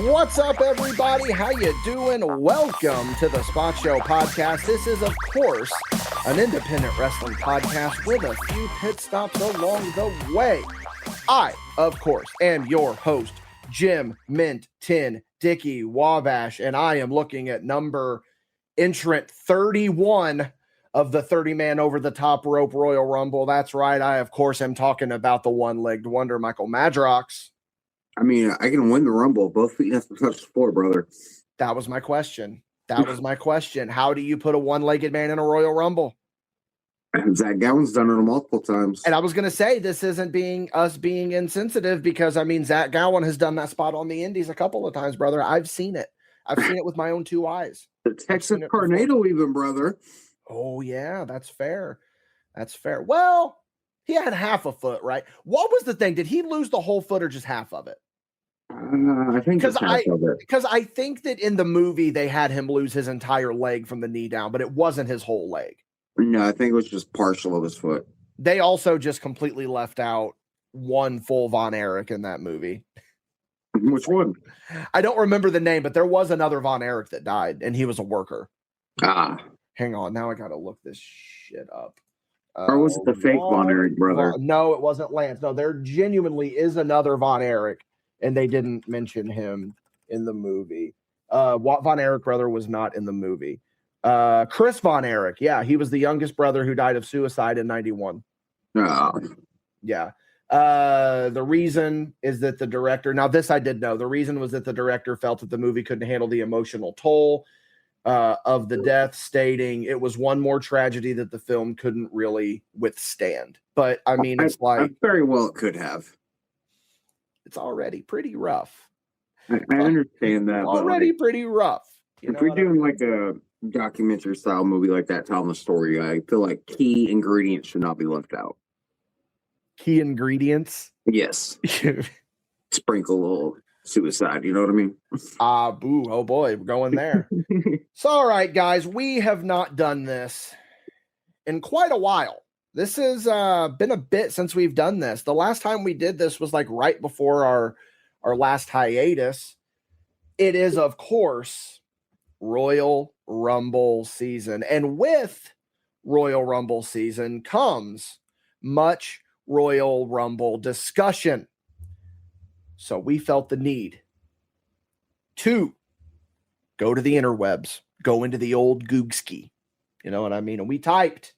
What's up, everybody? How you doing? Welcome to the Spot Show podcast. This is, of course, an independent wrestling podcast with a few pit stops along the way. I, of course, am your host, Jim Mint 10 Dicky Wabash, and I am looking at number entrant 31 of the 30-man over-the-top rope Royal Rumble. That's right. I, of course, am talking about the one-legged wonder, Michael Madrox. I mean, I can win the Rumble. Both feet have to touch the floor, brother. That was my question. How do you put a one-legged man in a Royal Rumble? And Zach Gowen's done it multiple times. And I was going to say, this isn't being insensitive because, I mean, Zach Gowen has done that spot on the Indies a couple of times, brother. I've seen it. I've seen it with my own two eyes. The Texas Tornado even, brother. Oh, yeah, that's fair. That's fair. Well, he had half a foot, right? What was the thing? Did he lose the whole foot or just half of it? I think because I think that in the movie they had him lose his entire leg from the knee down, but it wasn't his whole leg. No, I think it was just partial of his foot. They also just completely left out one full Von Erich in that movie. Which one? I don't remember the name, but there was another Von Erich that died, and he was a worker. Hang on, now I gotta look this shit up. Or was it the fake Von Erich brother? No, it wasn't Lance. No, there genuinely is another Von Erich. And they didn't mention him in the movie. Von Erich brother was not in the movie. Chris Von Erich, yeah, he was the youngest brother who died of suicide in 91. Yeah. The reason is that the director, now this I did know, the reason was that the director felt that the movie couldn't handle the emotional toll of the death, stating it was one more tragedy that the film couldn't really withstand. But I mean, it's like very well it could have. It's already pretty rough. I understand that. Already pretty rough. If we're doing like a documentary style movie like that, telling the story, I feel like key ingredients should not be left out. Key ingredients? Yes. Sprinkle a little suicide, you know what I mean? Boo. Oh boy, we're going there. So, all right, guys, we have not done this in quite a while. This has been a bit since we've done this. The last time we did this was like right before our last hiatus. It is, of course, Royal Rumble season. And with Royal Rumble season comes much Royal Rumble discussion. So we felt the need to go to the interwebs, go into the old Googski. You know what I mean? And we typed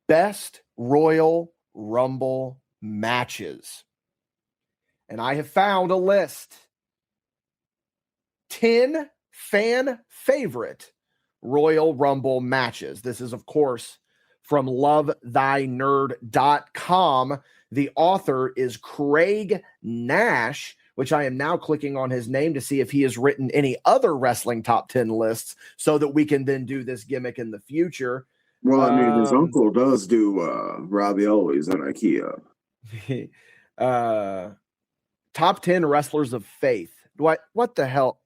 best Royal Rumble matches. And I have found a list. 10 fan favorite Royal Rumble matches. This is, of course, from lovethynerd.com. The author is Craig Nash, which I am now clicking on his name to see if he has written any other wrestling top 10 lists so that we can then do this gimmick in the future. Well, I mean, his uncle does do raviolis at IKEA. Top 10 wrestlers of faith. What the hell?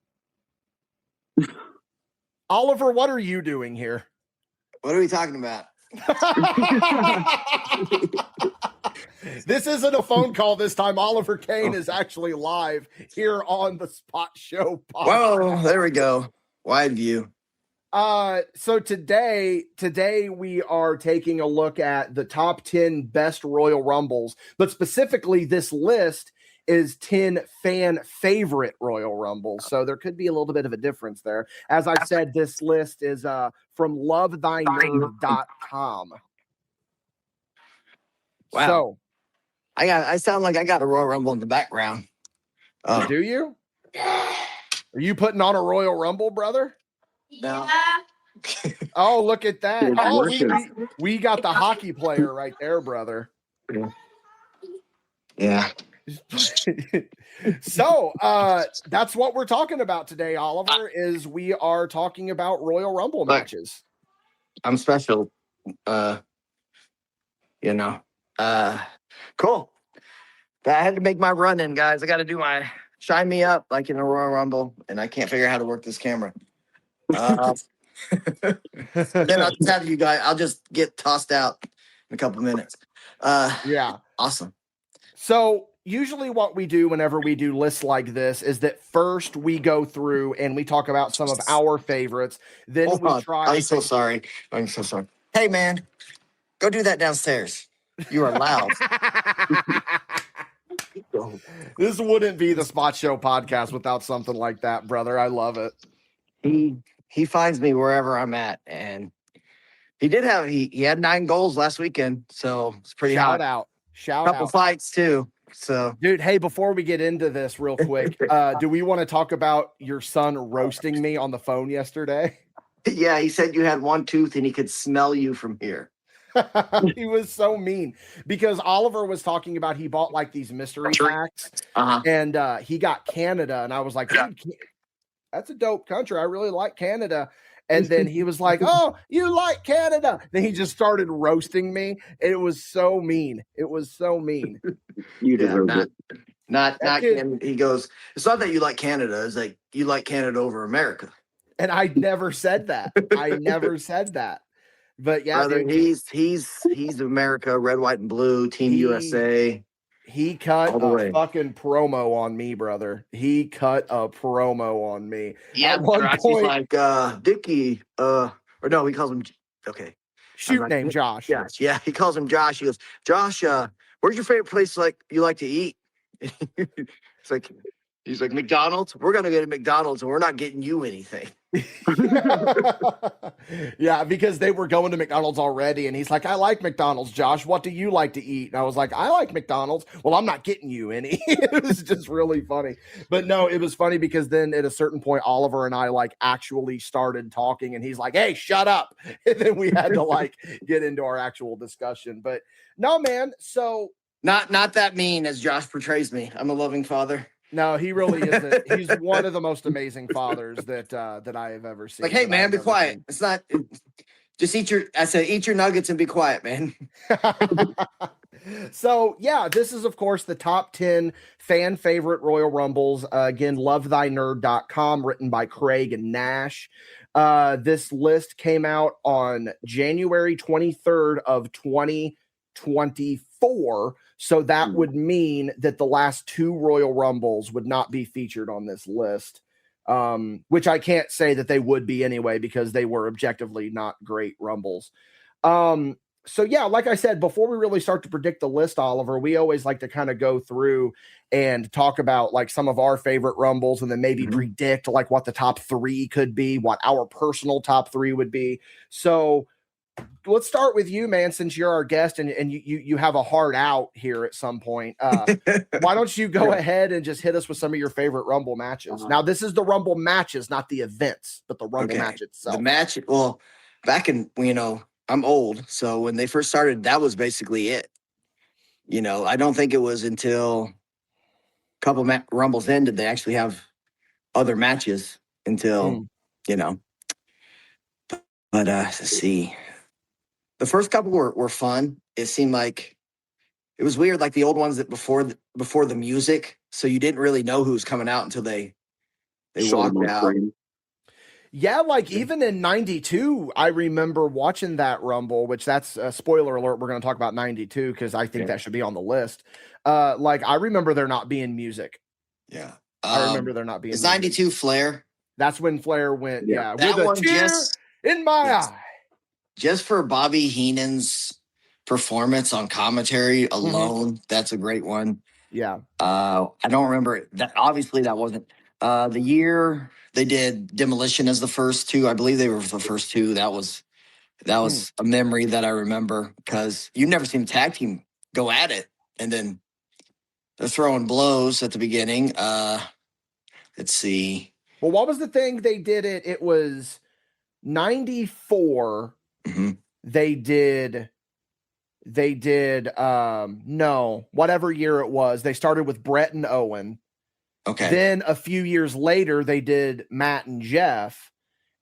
Oliver, what are you doing here? What are we talking about? This isn't a phone call this time. Oliver Cain is actually live here on the Spot Show podcast. Well, there we go. Wide view. So today we are taking a look at the top 10 best Royal Rumbles, but specifically this list is 10 fan favorite Royal Rumbles. So there could be a little bit of a difference there. As I said, this list is from lovethynerd.com. Wow. So I sound like I got a Royal Rumble in the background. do you? Are you putting on a Royal Rumble, brother? No. Oh, look at that. Oh, we got the hockey player right there, brother. Yeah. So that's what we're talking about today, Oliver, is we are talking about Royal Rumble matches. I'm special. Cool. I had to make my run in, guys. I got to do my shine me up like in a Royal Rumble, and I can't figure out how to work this camera. Then I'll just have you guys. I'll just get tossed out in a couple minutes. Yeah. Awesome. So usually what we do whenever we do lists like this is that first we go through and we talk about some of our favorites. Then Hold we on. try. I'm so sorry. I'm so sorry. Hey, man, go do that downstairs. You are loud. This wouldn't be the Spot Show podcast without something like that, brother. I love it. He finds me wherever I'm at, and he had 9 goals last weekend, so it's pretty Shout hot. out. Shout Couple out. fights too. So, dude, hey, before we get into this real quick, do we want to talk about your son roasting me on the phone yesterday? Yeah, he said you had one tooth and he could smell you from here. He was so mean because Oliver was talking about he bought like these mystery packs and he got Canada, and I was like, dude, that's a dope country. I really like Canada. And then he was like, oh, you like Canada. Then he just started roasting me. It was so mean. It was so mean. You deserve it. Not he goes, it's not that you like Canada, it's like you like Canada over America. And I never said that. I never said that. But yeah, brother, dude, he's America, red, white, and blue, Team USA. He cut a fucking promo on me, brother. He cut a promo on me. Yeah, at one point, like Dickie, or no, he calls him shoot name Josh. Yeah, he calls him Josh. He goes, Josh, where's your favorite place you like to eat? It's like he's like, McDonald's. We're gonna go to McDonald's and we're not getting you anything. Yeah, because they were going to McDonald's already, and he's like, I like McDonald's, Josh. What do you like to eat? And I was like, I like McDonald's. Well, I'm not getting you any. It was just really funny. But no, it was funny because then at a certain point, Oliver and I like actually started talking, and he's like, hey, shut up. And then we had to like get into our actual discussion. But no, man. So not that mean as Josh portrays me. I'm a loving father. No, he really isn't. He's one of the most amazing fathers that I have ever seen. Like, hey, man, be quiet. It's not just eat your nuggets and be quiet, man. So, yeah, this is, of course, the top 10 fan favorite Royal Rumbles. Again, lovethynerd.com, written by Craig and Nash. This list came out on January 23rd of 2024. So that would mean that the last 2 Royal Rumbles would not be featured on this list, which I can't say that they would be anyway, because they were objectively not great Rumbles. So yeah, like I said, before we really start to predict the list, Oliver, we always like to kind of go through and talk about like some of our favorite Rumbles, and then maybe predict like what the top 3 could be, what our personal top 3 would be. So let's start with you, man, since you're our guest and you have a hard out here at some point. Why don't you go ahead and just hit us with some of your favorite Rumble matches? Now, this is the Rumble matches, not the events, but the Rumble match itself. The match, well, back in, I'm old, so when they first started, that was basically it. I don't think it was until a couple Rumbles in did they actually have other matches until, But let's see. The first couple were fun. It seemed like it was weird, like the old ones that before the music, so you didn't really know who was coming out until they walked out. Yeah, like even in 92, I remember watching that Rumble, which that's a spoiler alert. We're going to talk about 92 because I think that should be on the list. Like I remember there not being music. Yeah. I remember there not being music. 92 Flair. That's when Flair went, that with a tear in my eye. Just for Bobby Heenan's performance on commentary alone, that's a great one. Yeah. I don't remember that. Obviously, that wasn't the year they did Demolition as the first 2. I believe they were the first 2. That was a memory that I remember because you've never seen a tag team go at it, and then they're throwing blows at the beginning. Let's see. Well, what was the thing they did it? It was 94. They did no, whatever year it was, they started with Brett and Owen. Okay. Then a few years later they did Matt and Jeff,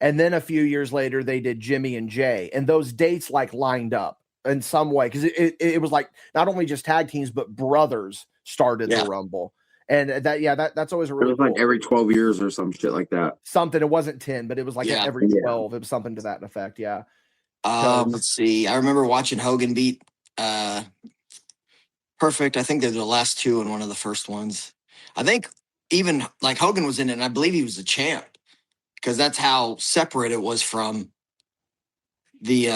and then a few years later they did Jimmy and Jay, and those dates like lined up in some way because it was like not only just tag teams but brothers started the Rumble. And that's always a really it was like every 12 years or some shit like that. Something. It wasn't 10, but it was like every 12. It was something to that effect. Yeah. Let's see. I remember watching Hogan beat Perfect. I think they're the last two and one of the first ones. I think even like Hogan was in it, and I believe he was the champ because that's how separate it was from the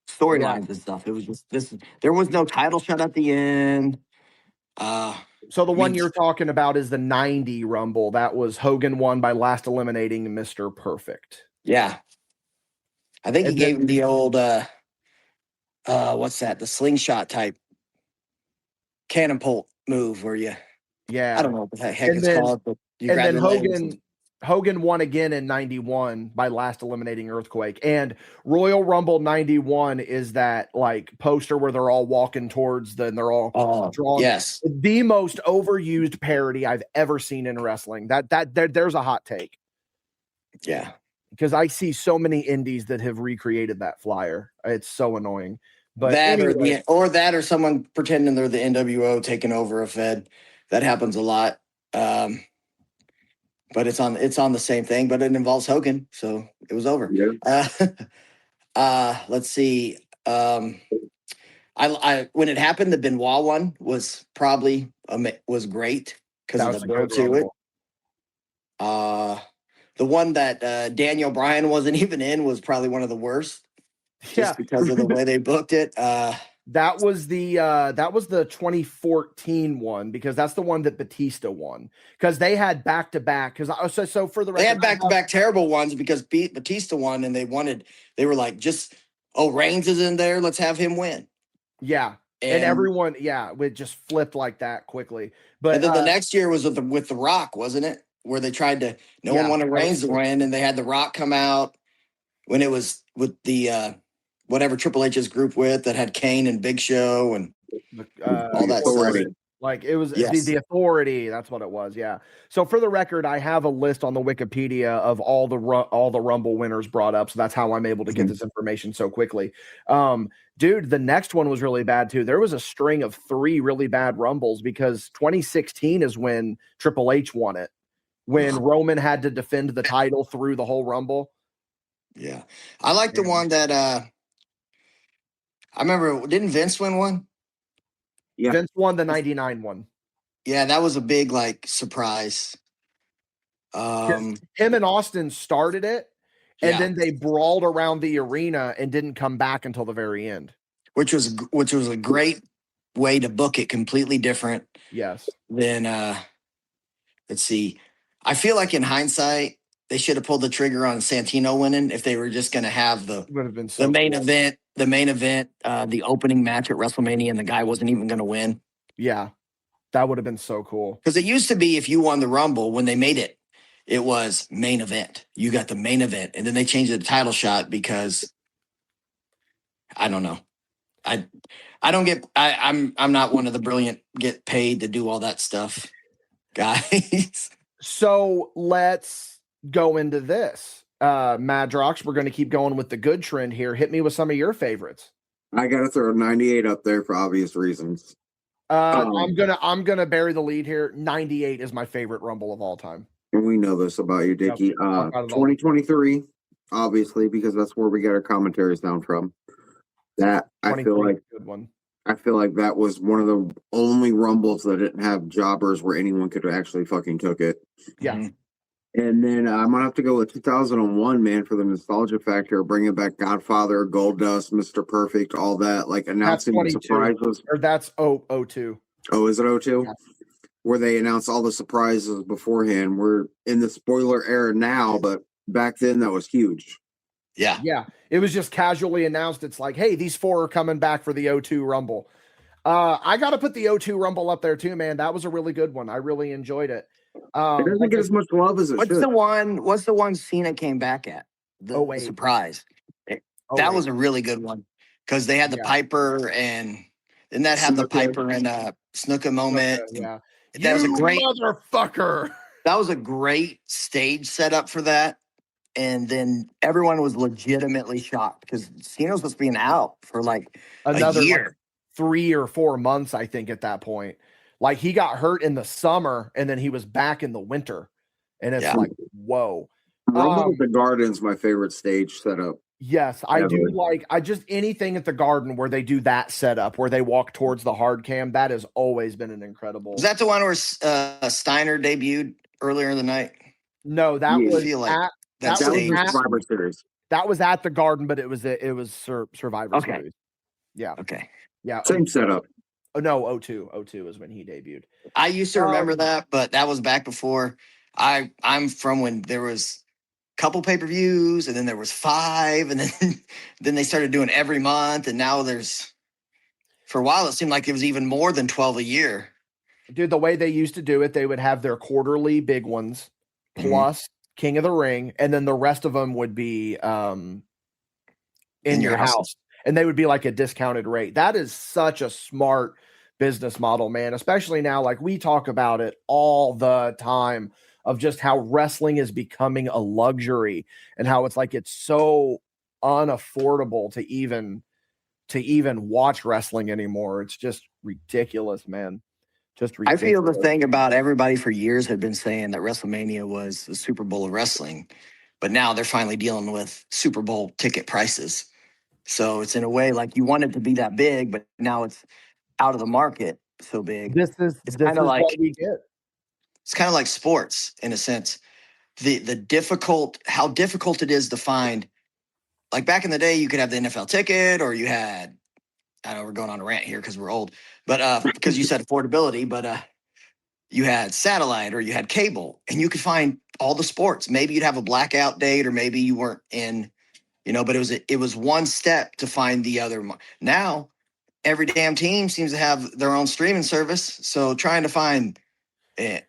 storylines and stuff. It was just this. There was no title shot at the end. So the one you're talking about is the 90 Rumble. That was Hogan won by last eliminating Mr. Perfect. Yeah. I think he gave him the old what's that? The slingshot type cannon pole move where you I don't know what the heck it's called, but you grab the legs. Hogan won again in 91 by last eliminating Earthquake. And Royal Rumble 91 is that like poster where they're all walking towards and they're all drawn. Yes. The most overused parody I've ever seen in wrestling. There's a hot take. Yeah. Because I see so many indies that have recreated that flyer. It's so annoying. But that anyway. or someone pretending they're the NWO taking over a Fed. That happens a lot. But it's on the same thing, but it involves Hogan, so it was over. Yeah. Let's see. I when it happened, the Benoit one was probably was great because of the build to it. The one that Daniel Bryan wasn't even in was probably one of the worst, just because of the way they booked it. That was the 2014 one because that's the one that Batista won because they had back to back so for the record, they had back to back terrible ones because Batista won and they were like Reigns is in there, let's have him win. Yeah, and everyone it just flipped like that quickly. But and then the next year was with the Rock, wasn't it? Where they tried to no one wanted Reigns to win and they had the Rock come out when it was with the whatever Triple H's group with that had Cain and Big Show and all that stuff. Like it was the Authority. That's what it was. Yeah. So for the record, I have a list on the Wikipedia of all the Rumble winners brought up. So that's how I'm able to get this information so quickly. Dude, the next one was really bad too. There was a string of 3 really bad Rumbles because 2016 is when Triple H won it. When Roman had to defend the title through the whole Rumble. Yeah. I like the one that I remember, didn't Vince win one? Yeah. Vince won the 99 one. Yeah, that was a big surprise. Him and Austin started it, and then they brawled around the arena and didn't come back until the very end. Which was a great way to book it, completely different. Yes. Than let's see. I feel like in hindsight, they should have pulled the trigger on Santino winning if they were just going to have the main event, the opening match at WrestleMania, and the guy wasn't even going to win. Yeah, that would have been so cool. Because it used to be if you won the Rumble, when they made it, it was main event. You got the main event, and then they changed it to title shot because I don't know. I don't get. I'm not one of the brilliant get paid to do all that stuff, guys. So let's go into this. Madrox, we're going to keep going with the good trend here. Hit me with some of your favorites. I got to throw 98 up there for obvious reasons. I'm gonna bury the lead here. 98 is my favorite Rumble of all time. And we know this about you, Dickie. 2023, obviously, because that's where we get our commentaries down from. That I feel like good one. I feel like that was one of the only Rumbles that didn't have jobbers where anyone could actually fucking cook it. Yeah. Mm-hmm. And then I'm gonna have to go with 2001, man, for the nostalgia factor, bringing back Godfather, Goldust, Mr. Perfect, all that, announcing the surprises. Or that's 02. Oh, is it 02? Yeah. Where they announce all the surprises beforehand. We're in the spoiler era now, but back then that was huge. Yeah. Yeah. It was just casually announced. It's like, hey, these 4 are coming back for the 02 Rumble. I got to put the 02 Rumble up there too, man. That was a really good one. I really enjoyed it. It doesn't get as much love as it should. What's the one Cena came back at? The surprise. That was a really good one because they had the Piper and didn't that have the Piper and Snuka moment? Yeah. That was a great motherfucker. That was a great stage setup for that. And then everyone was legitimately shocked because Cena's was being out for another year. 3 or 4 months, I think, at that point. Like he got hurt in the summer and then he was back in the winter. And it's like, whoa. Rumble with the Garden's my favorite stage setup Yes, I do Definitely. like I just anything at the Garden where they do that setup where they walk towards the hard cam. That has always been an incredible. Was that the one where Steiner debuted earlier in the night? No, that Yeah. I was feel like at that That was stage. the Survivor Series. that was at the Garden, but it was Survivor Okay. Series. Yeah, Okay. yeah. Same setup. Oh no, 02 is when he debuted. I used to remember that, but that was back before I'm from when there was a couple pay-per-views and then there was 5 and then then they started doing every month and now there's for a while it seemed like it was even more than 12 a year. Dude, the way they used to do it, they would have their quarterly big ones plus King of the Ring, and then the rest of them would be in your house. And they would be like a discounted rate. That is such a smart business model, man, especially now. Like we talk about it all the time of just how wrestling is becoming a luxury and how it's like it's so unaffordable to even watch wrestling anymore. It's just ridiculous, man. Just ridiculous. I feel the thing about everybody for years had been saying that WrestleMania was the Super Bowl of wrestling, but now they're finally dealing with Super Bowl ticket prices. So it's in a way like you want it to be that big, but now it's out of the market so big. It's kind of like what we get. It's kind of like sports in a sense. How difficult it is to find. Like back in the day, you could have the NFL ticket, or you had. I know we're going on a rant here because we're old, but because you said affordability, but you had satellite or you had cable, and you could find all the sports. Maybe you'd have a blackout date, or maybe you weren't in. But it was one step to find the other. Now every damn team seems to have their own streaming service. So trying to find, a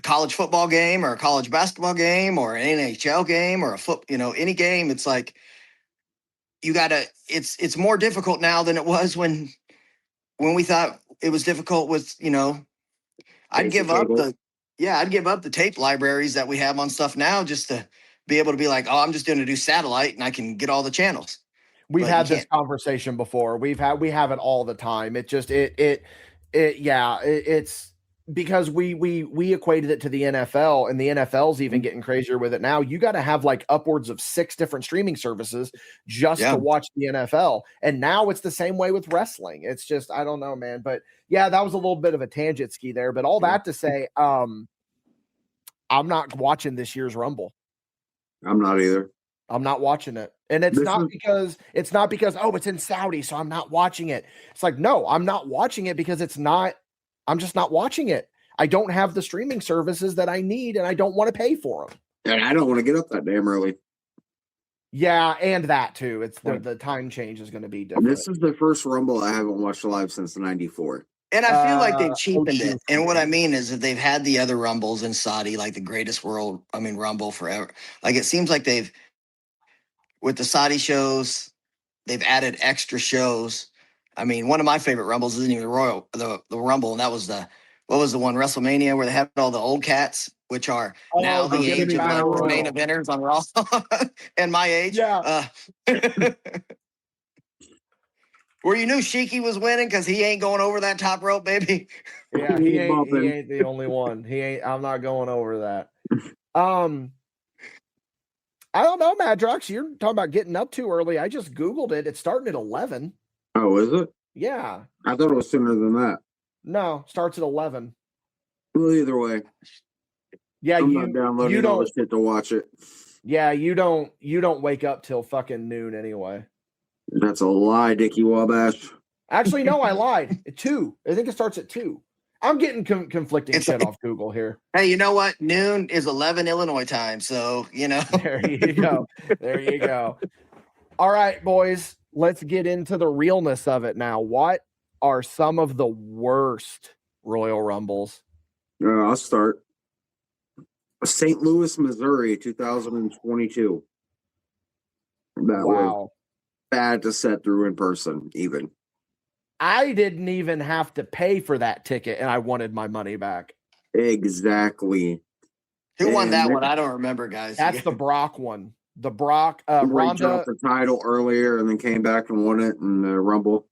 college football game or a college basketball game or an NHL game or any game, it's like it's more difficult now than it was when we thought it was difficult with, I'd give up the tape libraries that we have on stuff now just to be able to be like, oh, I'm just going to do satellite and I can get all the channels. We've had this conversation before. We have it all the time. It just it's because we equated it to the NFL, and the NFL's even getting crazier with it now. You got to have like upwards of 6 different streaming services just to watch the NFL. And now it's the same way with wrestling. It's just, I don't know, man. But yeah, that was a little bit of a tangent ski there. But all that to say, I'm not watching this year's Rumble. I'm not either. I'm not watching it. And it's not because oh, it's in Saudi, so I'm not watching it. It's like, no, I'm not watching it because I'm just not watching it. I don't have the streaming services that I need, and I don't want to pay for them. And I don't want to get up that damn early. Yeah, and that too. It's the time change is going to be different. This is the first Rumble I haven't watched live since '94. And I feel like they've cheapened it. And what I mean is that they've had the other Rumbles in Saudi, like the greatest Rumble forever. Like it seems like with the Saudi shows, they've added extra shows. I mean, one of my favorite Rumbles isn't even the Rumble, and that was what was the one, WrestleMania, where they had all the old cats, which are now the age of like the main eventers on Raw and my age. Yeah. Where you knew Sheiky was winning because he ain't going over that top rope, baby. Yeah, he ain't the only one. I'm not going over that. I don't know, Madrox. You're talking about getting up too early. I just Googled it. It's starting at 11. Oh, is it? Yeah. I thought it was sooner than that. No, starts at 11. Well, either way. Yeah, I'm not downloading all this shit to watch it. Yeah, you don't wake up till fucking noon anyway. That's a lie, Dickie Wabash. Actually, no, I lied. At 2. I think it starts at 2. I'm getting conflicting shit off Google here. Hey, you know what? Noon is 11 Illinois time, so, There you go. There you go. All right, boys, let's get into the realness of it now. What are some of the worst Royal Rumbles? I'll start. St. Louis, Missouri, 2022. That was bad to set through in person, even. I didn't even have to pay for that ticket, and I wanted my money back. Exactly. Who won that one? I don't remember, guys. That's the Brock one. The Brock, Ronda dropped the title earlier and then came back and won it in the Rumble.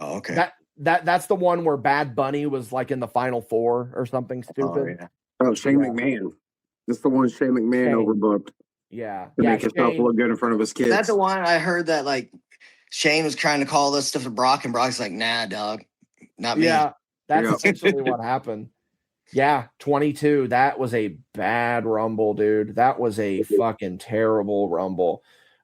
Oh, okay. That's the one where Bad Bunny was like in the Final 4 or something stupid. Oh, Shane McMahon. That's the one Shane McMahon overbooked. Yeah. To Yeah. make himself Shane, look good in front of his kids. That's the one I heard that like Shane was trying to call this stuff to Brock, and Brock's like, nah, dog, not me. yeah, that's Yeah. essentially what happened. Yeah, 22. That was a bad Rumble, dude. That was a fucking terrible Rumble.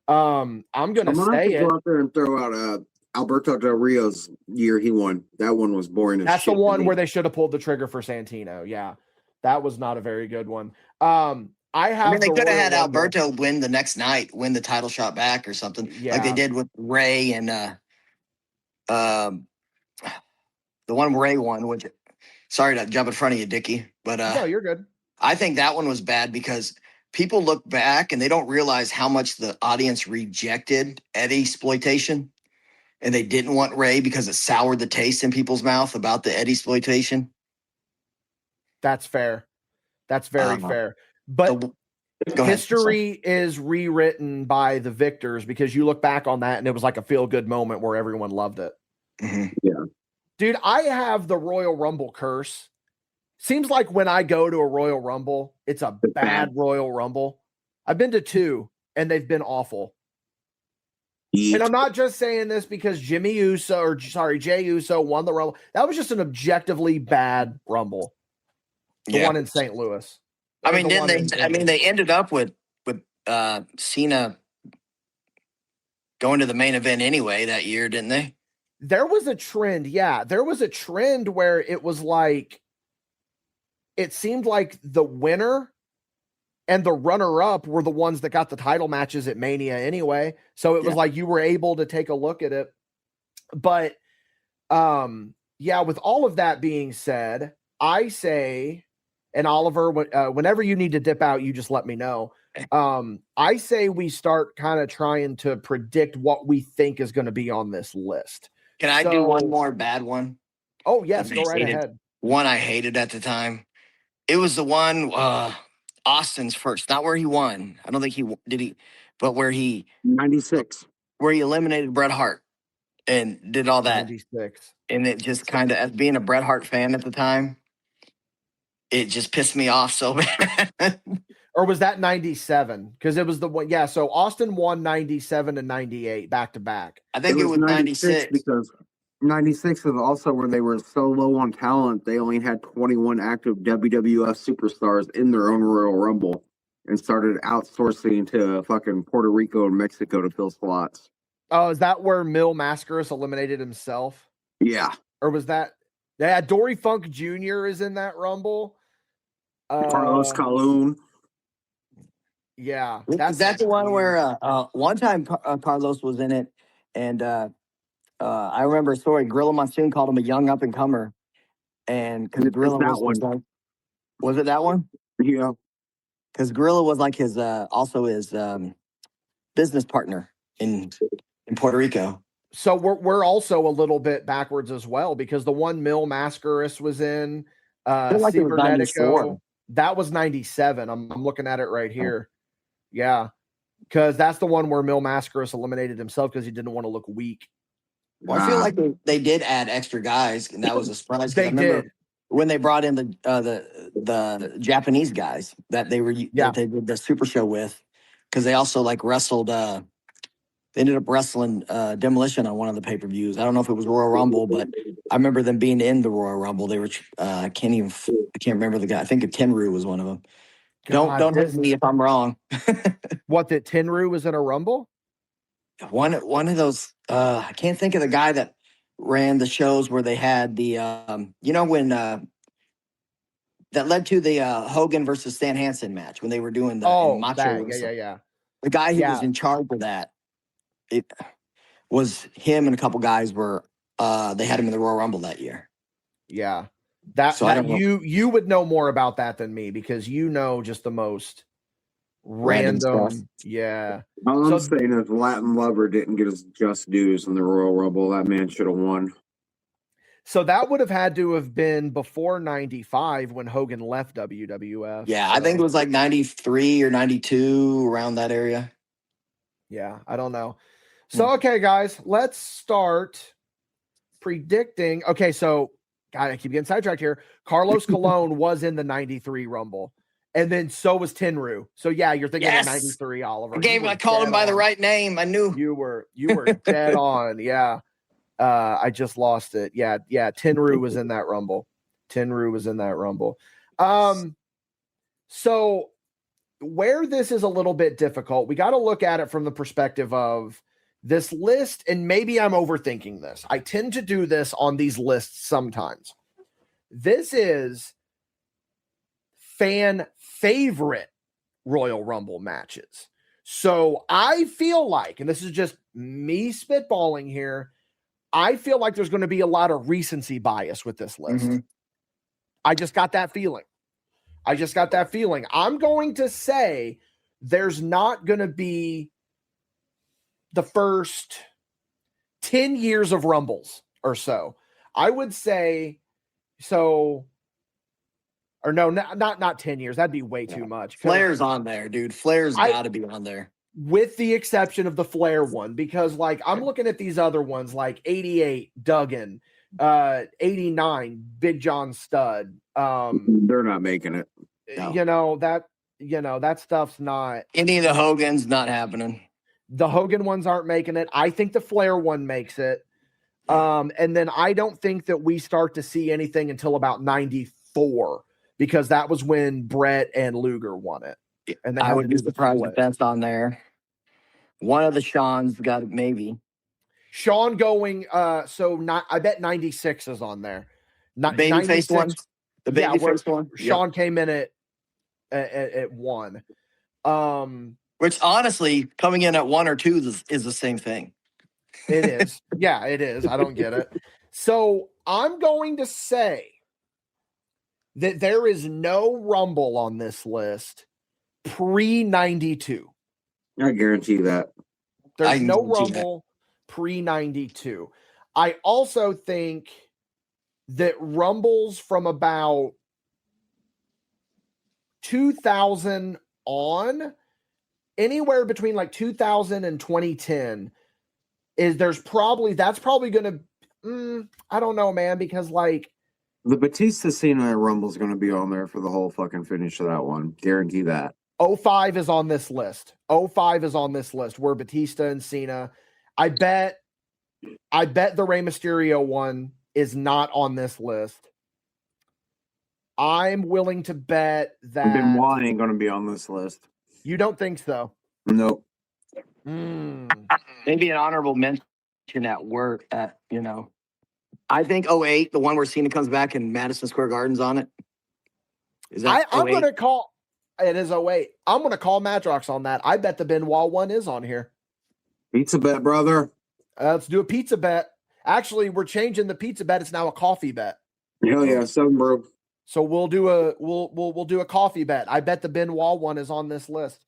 I'm gonna I'm gonna have say to it. go out there and throw out Alberto Del Rio's year he won. That one was boring as That's shit. the one where they should have pulled the trigger for Santino. Yeah, that was not a very good one. I mean, they the could have Royal had Rumble. Alberto win the next night, win the title shot back or something, like they Yeah. did with Ray and the one Ray won. Which, sorry to jump in front of you, Dickie, but No, you're good. I think that one was bad because people look back and they don't realize how much the audience rejected Eddie exploitation, and they didn't want Ray because it soured the taste in people's mouth about the Eddie exploitation. That's fair. That's very fair. But Go ahead. history is rewritten by the victors, because you look back on that and it was like a feel-good moment where everyone loved it. Mhm. Yeah. Dude, I have the Royal Rumble curse. Seems like when I go to a Royal Rumble, it's a bad Royal Rumble. I've been to 2 and they've been awful. Yeah. And I'm not just saying this because Jay Uso won the Rumble. That was just an objectively bad Rumble. The one in St. Louis. I mean, they ended up with Cena going to the main event anyway that year, didn't they? There was a trend. Yeah, there was a trend where it was like, it seemed like the winner and the runner-up were the ones that got the title matches at Mania anyway. So it was like you were able to take a look at it. But yeah, with all of that being said, I say, and Oliver, whenever you need to dip out, you just let me know. I say we start kind of trying to predict what we think is going to be on this list. Can I do one more bad one? Oh, yes, go right ahead. One I hated at the time. It was the one Austin's first, not where he won. I don't think he, but where he 96, where he eliminated Bret Hart and did all that. 96. And it just kind of, as being a Bret Hart fan at the time, it just pissed me off so bad. Or was that 97? Because it was the one. Yeah, so Austin won 97 and 98 back to back. I think it was 96 because 96 is also where they were so low on talent. They only had 21 active WWF superstars in their own Royal Rumble and started outsourcing to fucking Puerto Rico and Mexico to fill slots. Oh, is that where Mil Mascaras eliminated himself? Yeah. Or was that? Yeah, Dory Funk Jr. is in that Rumble. Carlos Colon. Yeah, that's the one where one time Carlos was in it, and I remember a story. Gorilla Monsoon called him a young up and comer, and because Gorilla was it that one? Yeah, because Gorilla was like his also his business partner in Puerto Rico. So we're also a little bit backwards as well, because the one Mil Mascaras was in Cibernetico, that was 97. I'm looking at it right here. Yeah, because that's the one where Mil Mascaras eliminated himself because he didn't want to look weak. Well, I feel like they did add extra guys, and that was a surprise. They did when they brought in the Japanese guys that they were that they did the Super Show with, because they also like wrestled. They ended up wrestling Demolition on one of the pay-per-views. I don't know if it was Royal Rumble, but I remember them being in the Royal Rumble. They were I can't remember the guy. I think Tenryu was one of them. God, don't hit me if I'm wrong. What, that Tenryu was in a Rumble? One of those. I can't think of the guy that ran the shows where they had the when that led to the Hogan versus Stan Hansen match when they were doing the Macho. Yeah. The guy who was in charge of that, it was him and a couple guys were they had him in the Royal Rumble that year. Yeah. You would know more about that than me, because you know just the most random stuff. Yeah. All I'm saying is Latin Lover didn't get his just dues in the Royal Rumble. That man should have won. So that would have had to have been before 95 when Hogan left WWF. Yeah, I think it was like 93 or 92, around that area. Yeah, I don't know. So, okay, guys, let's start predicting. Okay, so God, I keep getting sidetracked here. Carlos Colon was in the 93 Rumble. And then so was Tenru. So yeah, you're thinking Yes! of 93, Oliver. I called him by the right name. I knew. You were dead on. Yeah. I just lost it. Yeah. Tenru was in that rumble. So where this is a little bit difficult, we got to look at it from the perspective of this list, and maybe I'm overthinking this. I tend to do this on these lists sometimes. This is fan favorite Royal Rumble matches. So I feel like, and this is just me spitballing here, I feel like there's going to be a lot of recency bias with this list. Mm-hmm. I just got that feeling. I'm going to say there's not going to be the first 10 years of Rumbles or so. I would say so. Or no, not 10 years. That'd be way too much. Flair's on there, dude. Flair's got to be on there. With the exception of the Flair one, because like I'm looking at these other ones like 88, Duggan, 89, Big John Studd. They're not making it. No. That stuff's not. Any of the Hogan's not happening. The Hogan ones aren't making it. I think the Flair one makes it. And then I don't think that we start to see anything until about 94. Because that was when Brett and Luger won it. And I would be surprised if that's on there. One of the Sean's got it, maybe. Sean going, I bet 96 is on there. Babyface one? The babyface one? Sean came in at 1. Which honestly, coming in at 1 or 2 is the same thing. It is. Yeah, it is. I don't get it. So I'm going to say that there is no Rumble on this list pre-92. I guarantee that. There's no Rumble pre-92. I also think that Rumbles from about 2000 on, anywhere between like 2000 and 2010, that's probably going to, I don't know, man, because like, the Batista Cena Rumble is going to be on there for the whole fucking finish of that one. Guarantee that. 05 is on this list. 05 is on this list where Batista and Cena. I bet the Rey Mysterio one is not on this list. I'm willing to bet that Benoit ain't going to be on this list. You don't think so? Nope. Maybe an honorable mention at work I think 08, the one where Cena comes back and Madison Square Garden's on it. Is that I'm going to call it is 08. I'm going to call Madrox on that. I bet the Benoit one is on here. Pizza bet, brother. Let's do a pizza bet. Actually, we're changing the pizza bet. It's now a coffee bet. Hell yeah, some bro. So we'll do a coffee bet. I bet the Benoit one is on this list.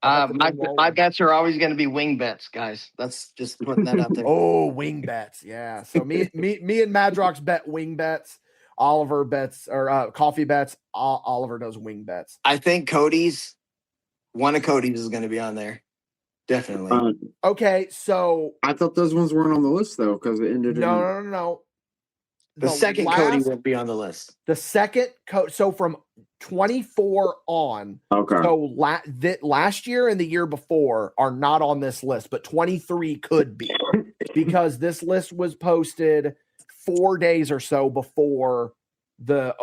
My bets are always going to be wing bets, guys. That's just putting that out there. Oh, wing bets. Yeah. So me and Madrox bet wing bets. Oliver bets or coffee bets. Oliver does wing bets. I think one of Cody's is going to be on there. Definitely. Okay. So I thought those ones weren't on the list though, because it ended. No. The second Cody won't be on the list. The second so from 24 on. Okay. So last year and the year before are not on this list, but 23 could be because this list was posted 4 days or so before the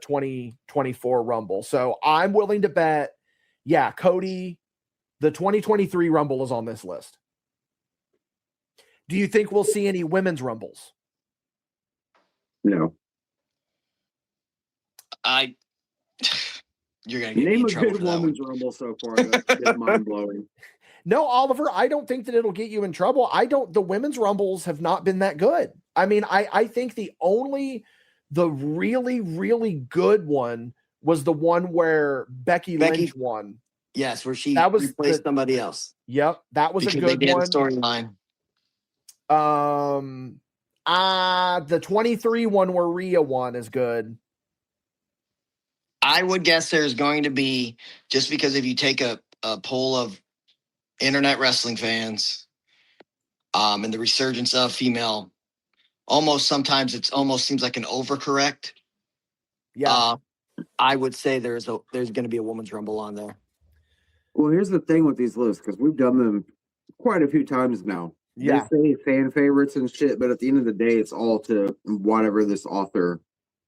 2024 Rumble. So I'm willing to bet, yeah, Cody, the 2023 Rumble is on this list. Do you think we'll see any women's Rumbles? No. You're gonna get name me in a good trouble for that women's rumble so far. That's mind blowing. No, Oliver, I don't think that it'll get you in trouble. The women's rumbles have not been that good. I mean, I think the really, really good one was the one where Becky Lynch won. Yes, where she replaced somebody else. Yep, that was because a good one. Storyline. The 23 one where Rhea won is good. I would guess there's going to be, just because if you take a poll of internet wrestling fans, and the resurgence of female, sometimes it almost seems like an overcorrect. Yeah. I would say there's going to be a women's rumble on there. Well, here's the thing with these lists, because we've done them quite a few times now. Yeah. They say fan favorites and shit, but at the end of the day, it's all to whatever this author.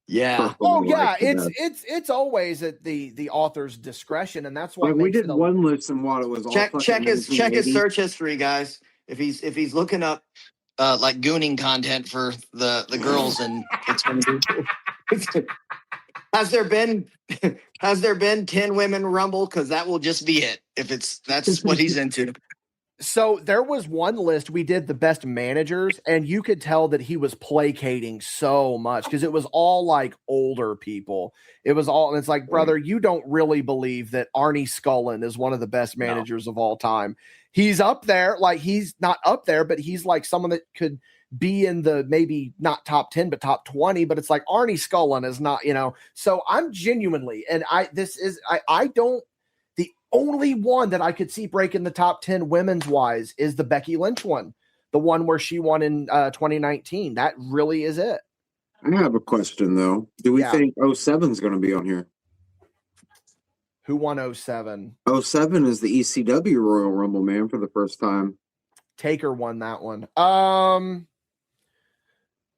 Yeah. Oh yeah, likes the best. it's always at the author's discretion, and that's what Like we makes did it one list and what it was all Check fucking his 1980s. search history, guys. If he's looking up like gooning content for the girls, and it's going to be. Has there been 10 women rumble? Because that will just be it. If that's what he's into. So there was one list we did, the best managers, and you could tell that he was placating so much because it was all like older people. It was all, and it's like, brother, you don't really believe that Arnie Scullin is one of the best managers of all time. He's up there, like he's not up there, but he's like someone that could be in the maybe not top 10, but top 20. But it's like Arnie Scullin is not, So I'm genuinely, and I don't. The only one that I could see breaking the top 10 women's wise is the Becky Lynch one, the one where she won in 2019. That really is it. I have a question though. Do we think 07 is going to be on here? Who won 07? 07 is the ECW Royal Rumble, man, for the first time. Taker won that one.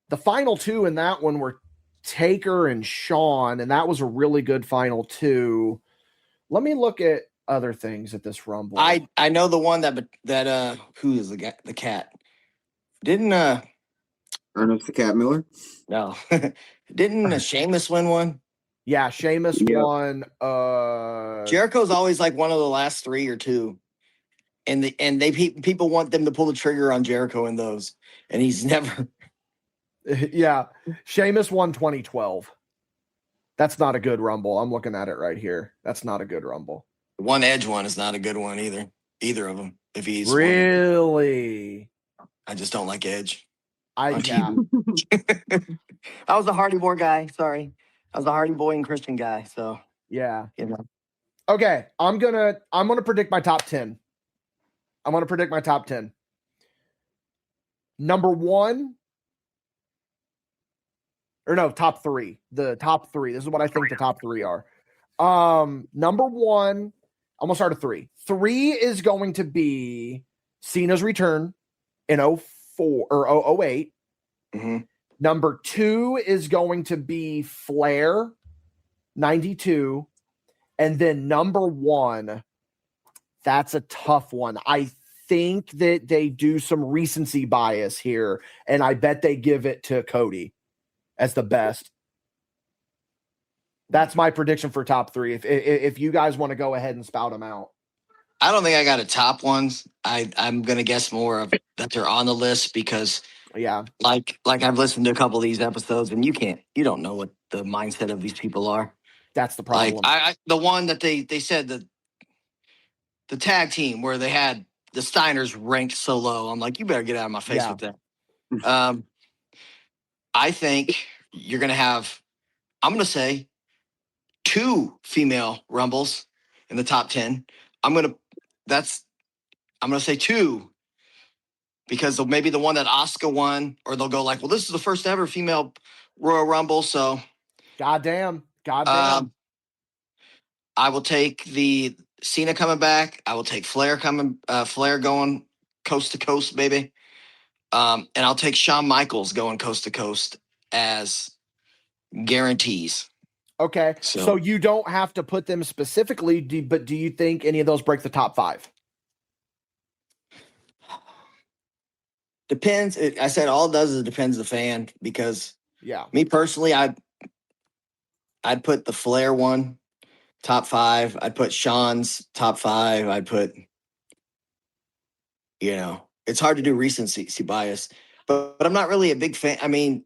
The final two in that one were Taker and Shawn, and that was a really good final two. Let me look at other things at this Rumble. I know the one that who is the cat? Didn't Ernest the Cat Miller? No. Didn't Sheamus win one? Yeah, Sheamus won. Jericho's always like one of the last 3 or 2. And people want them to pull the trigger on Jericho in those. And he's never. Yeah. Sheamus won 2012. That's not a good Rumble. I'm looking at it right here. That's not a good Rumble. The one Edge one is not a good one either. Either of them. If he's really, I just don't like Edge. I was a Hardy Boy guy. Sorry, I was a Hardy Boy and Christian guy. So yeah. Okay, I'm gonna predict my top 10. I'm gonna predict my top 10. Number 1. Or no, top 3. The top 3. This is what I think the top 3 are. Number 1, I'm gonna start at 3. 3 is going to be Cena's return in 04 or 08. Mm-hmm. Number 2 is going to be Flair, 92. And then number 1, that's a tough one. I think that they do some recency bias here, and I bet they give it to Cody as the best. That's my prediction for top 3. If you guys want to go ahead and spout them out. I don't think I got a top ones. I'm going to guess more of that they're on the list because like I've listened to a couple of these episodes and you don't know what the mindset of these people are. That's the problem. Like the one that they said that the tag team where they had the Steiners ranked so low. I'm like, you better get out of my face with that. I think you're going to have, I'm going to say 2 female Rumbles in the top 10. I'm going to say 2 because maybe the one that Asuka won, or they'll go like, well, this is the first ever female Royal Rumble. So goddamn. I will take the Cena coming back. I will take Flair going coast to coast, baby. And I'll take Shawn Michaels going coast to coast as guarantees. Okay. So you don't have to put them specifically, but do you think any of those break the top 5? Depends. I said all it does is it depends the fan because me personally, I'd put the Flair one top 5. I'd put Shawn's top 5. I'd put, it's hard to do recency bias, but I'm not really a big fan. I mean,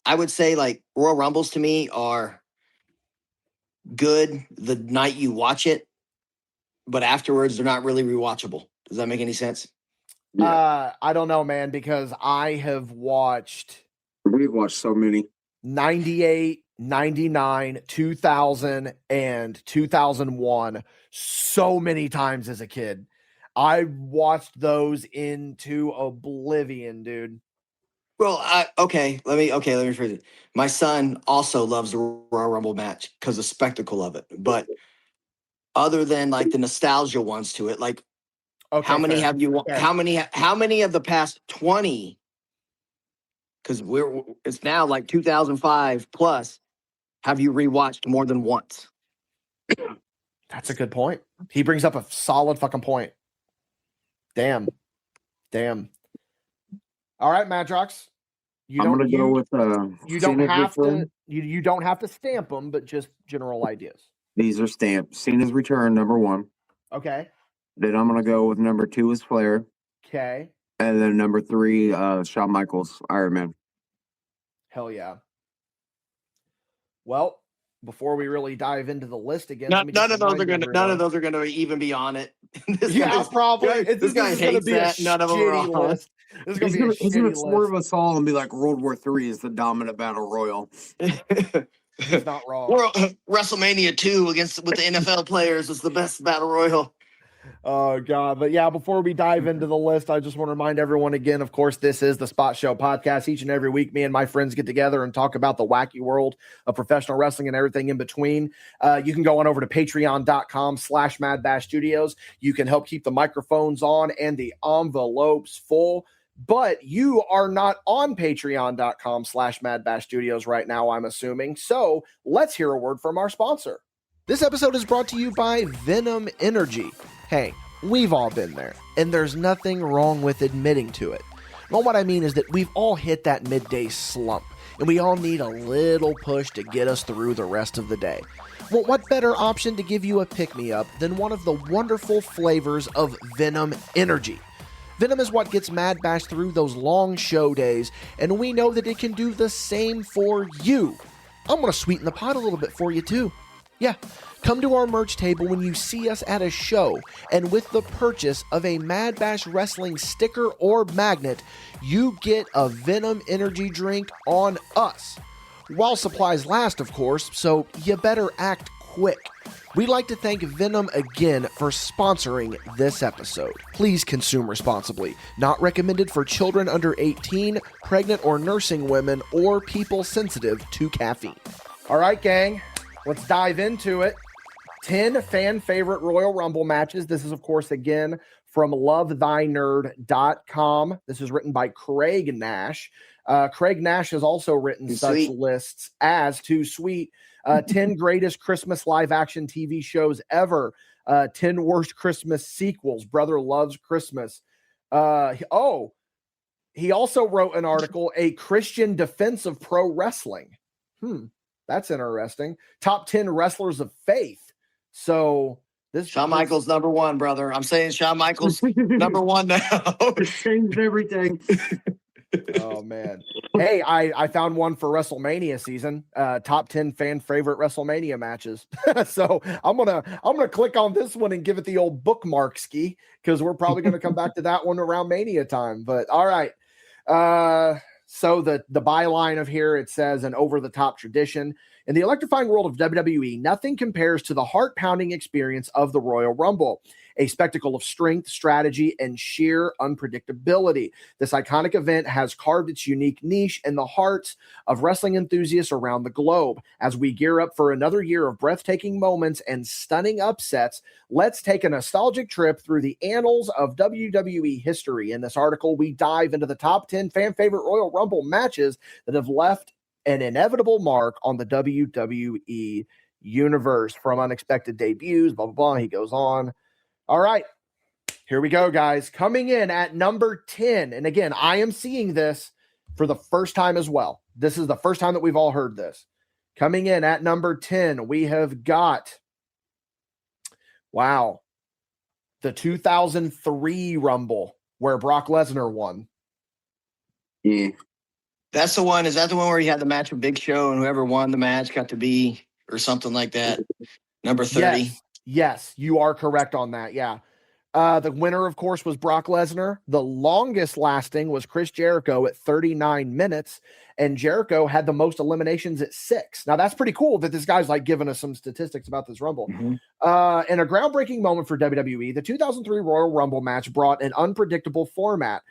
I would say like Royal Rumbles to me are good the night you watch it, but afterwards they're not really rewatchable. Does that make any sense? Yeah. I don't know, man, because we've watched so many 98, 99, 2000, and 2001 so many times as a kid. I watched those into oblivion, dude. Well, let me phrase it. My son also loves the Royal Rumble match because the spectacle of it. But other than like the nostalgia ones to it, like how many fair. have you? Fair. How many of the past 20? Because it's now like 2005 plus. Have you rewatched more than once? That's a good point. He brings up a solid fucking point. Damn. All right, Madrox. I'm gonna go with you don't Cena's have return. to you don't have to stamp them, but just general ideas. These are stamped. Cena's return, number 1. Okay. Then I'm gonna go with number 2 is Flair, Okay. and then number 3, Shawn Michaels, Iron Man. Hell yeah. Well, before we really dive into the list again, None of those are gonna even be on it. Probably. This guy hates that. None of them are on. List. This is gonna be a He's shitty gonna swerve list. us all and be like, World War III is the dominant battle royal. He's not wrong. WrestleMania 2 with the NFL players is the best battle royal. Oh, God. But yeah, before we dive into the list, I just want to remind everyone again, of course, this is the Spot Show podcast. Each and every week, me and my friends get together and talk about the wacky world of professional wrestling and everything in between. You can go on over to patreon.com/MadBash Studios. You can help keep the microphones on and the envelopes full. But you are not on patreon.com/MadBash Studios right now, I'm assuming. So let's hear a word from our sponsor. This episode is brought to you by Venom Energy. Hey, we've all been there, and there's nothing wrong with admitting to it. Well, what I mean is that we've all hit that midday slump, and we all need a little push to get us through the rest of the day. Well, what better option to give you a pick-me-up than one of the wonderful flavors of Venom Energy? Venom is what gets MadBash through those long show days, and we know that it can do the same for you. I'm going to sweeten the pot a little bit for you, too. Yeah, come to our merch table when you see us at a show, and with the purchase of a MadBash Wrestling sticker or magnet, you get a Venom Energy drink on us. While supplies last, of course, so you better act quick. We'd like to thank Venom again for sponsoring this episode. Please consume responsibly. Not recommended for children under 18, pregnant or nursing women, or people sensitive to caffeine. All right, gang. Let's dive into it. 10 fan favorite Royal Rumble matches. This is, of course, again, from lovethynerd.com. This is written by Craig Nash. Craig Nash has also written such lists as Too Sweet, 10 greatest Christmas live-action TV shows ever, 10 worst Christmas sequels, Brother Loves Christmas. He also wrote an article, A Christian Defense of Pro Wrestling. That's interesting. Top 10 wrestlers of faith. So this Shawn Michaels number 1, brother. I'm saying Shawn Michaels number 1 now. It changed everything. Oh man. Hey, I found one for WrestleMania season. Top 10 fan favorite WrestleMania matches. So I'm gonna click on this one and give it the old bookmark ski, because we're probably gonna come back to that one around Mania time. But all right. So the byline of here, it says, an over-the-top tradition. In the electrifying world of WWE, nothing compares to the heart-pounding experience of the Royal Rumble, a spectacle of strength, strategy, and sheer unpredictability. This iconic event has carved its unique niche in the hearts of wrestling enthusiasts around the globe. As we gear up for another year of breathtaking moments and stunning upsets, let's take a nostalgic trip through the annals of WWE history. In this article, we dive into the top 10 fan favorite Royal Rumble matches that have left an inevitable mark on the WWE universe, from unexpected debuts, blah, blah, blah. He goes on. All right, here we go, guys. Coming in at number 10. And again, I am seeing this for the first time as well. This is the first time that we've all heard this. Coming in at number 10, we have got, wow, the 2003 Rumble where Brock Lesnar won. Yeah. That's the one. Is that the one where you had the match with Big Show and whoever won the match got to be, or something like that? Number 30. Yes, you are correct on that. Yeah. The winner, of course, was Brock Lesnar. The longest lasting was Chris Jericho at 39 minutes, and Jericho had the most eliminations at 6. Now, that's pretty cool that this guy's like giving us some statistics about this Rumble. Mm-hmm. In a groundbreaking moment for WWE, the 2003 Royal Rumble match brought an unpredictable format,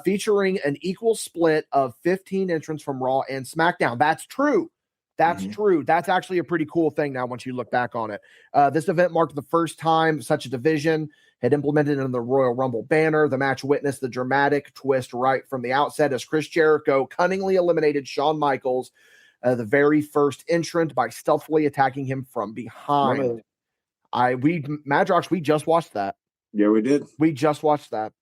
featuring an equal split of 15 entrants from Raw and SmackDown. That's true. That's true. That's actually a pretty cool thing now once you look back on it. This event marked the first time such a division had implemented in the Royal Rumble banner. The match witnessed the dramatic twist right from the outset as Chris Jericho cunningly eliminated Shawn Michaels, the very first entrant, by stealthily attacking him from behind. Madrox, we just watched that. Yeah, we did. We just watched that.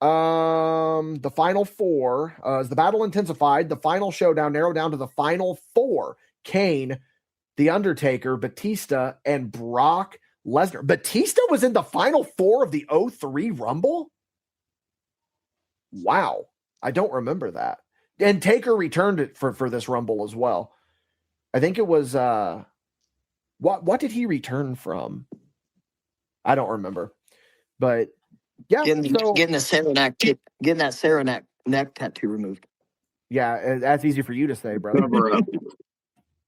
The final four, as the battle intensified, the final showdown narrowed down to the final four: Cain, The Undertaker, Batista, and Brock Lesnar. Batista was in the final four of the 03 Rumble? Wow. I don't remember that. And Taker returned it for this Rumble as well. I think it was what did he return from? I don't remember. But yeah, getting that Sarah neck tattoo removed. Yeah, that's easy for you to say, brother.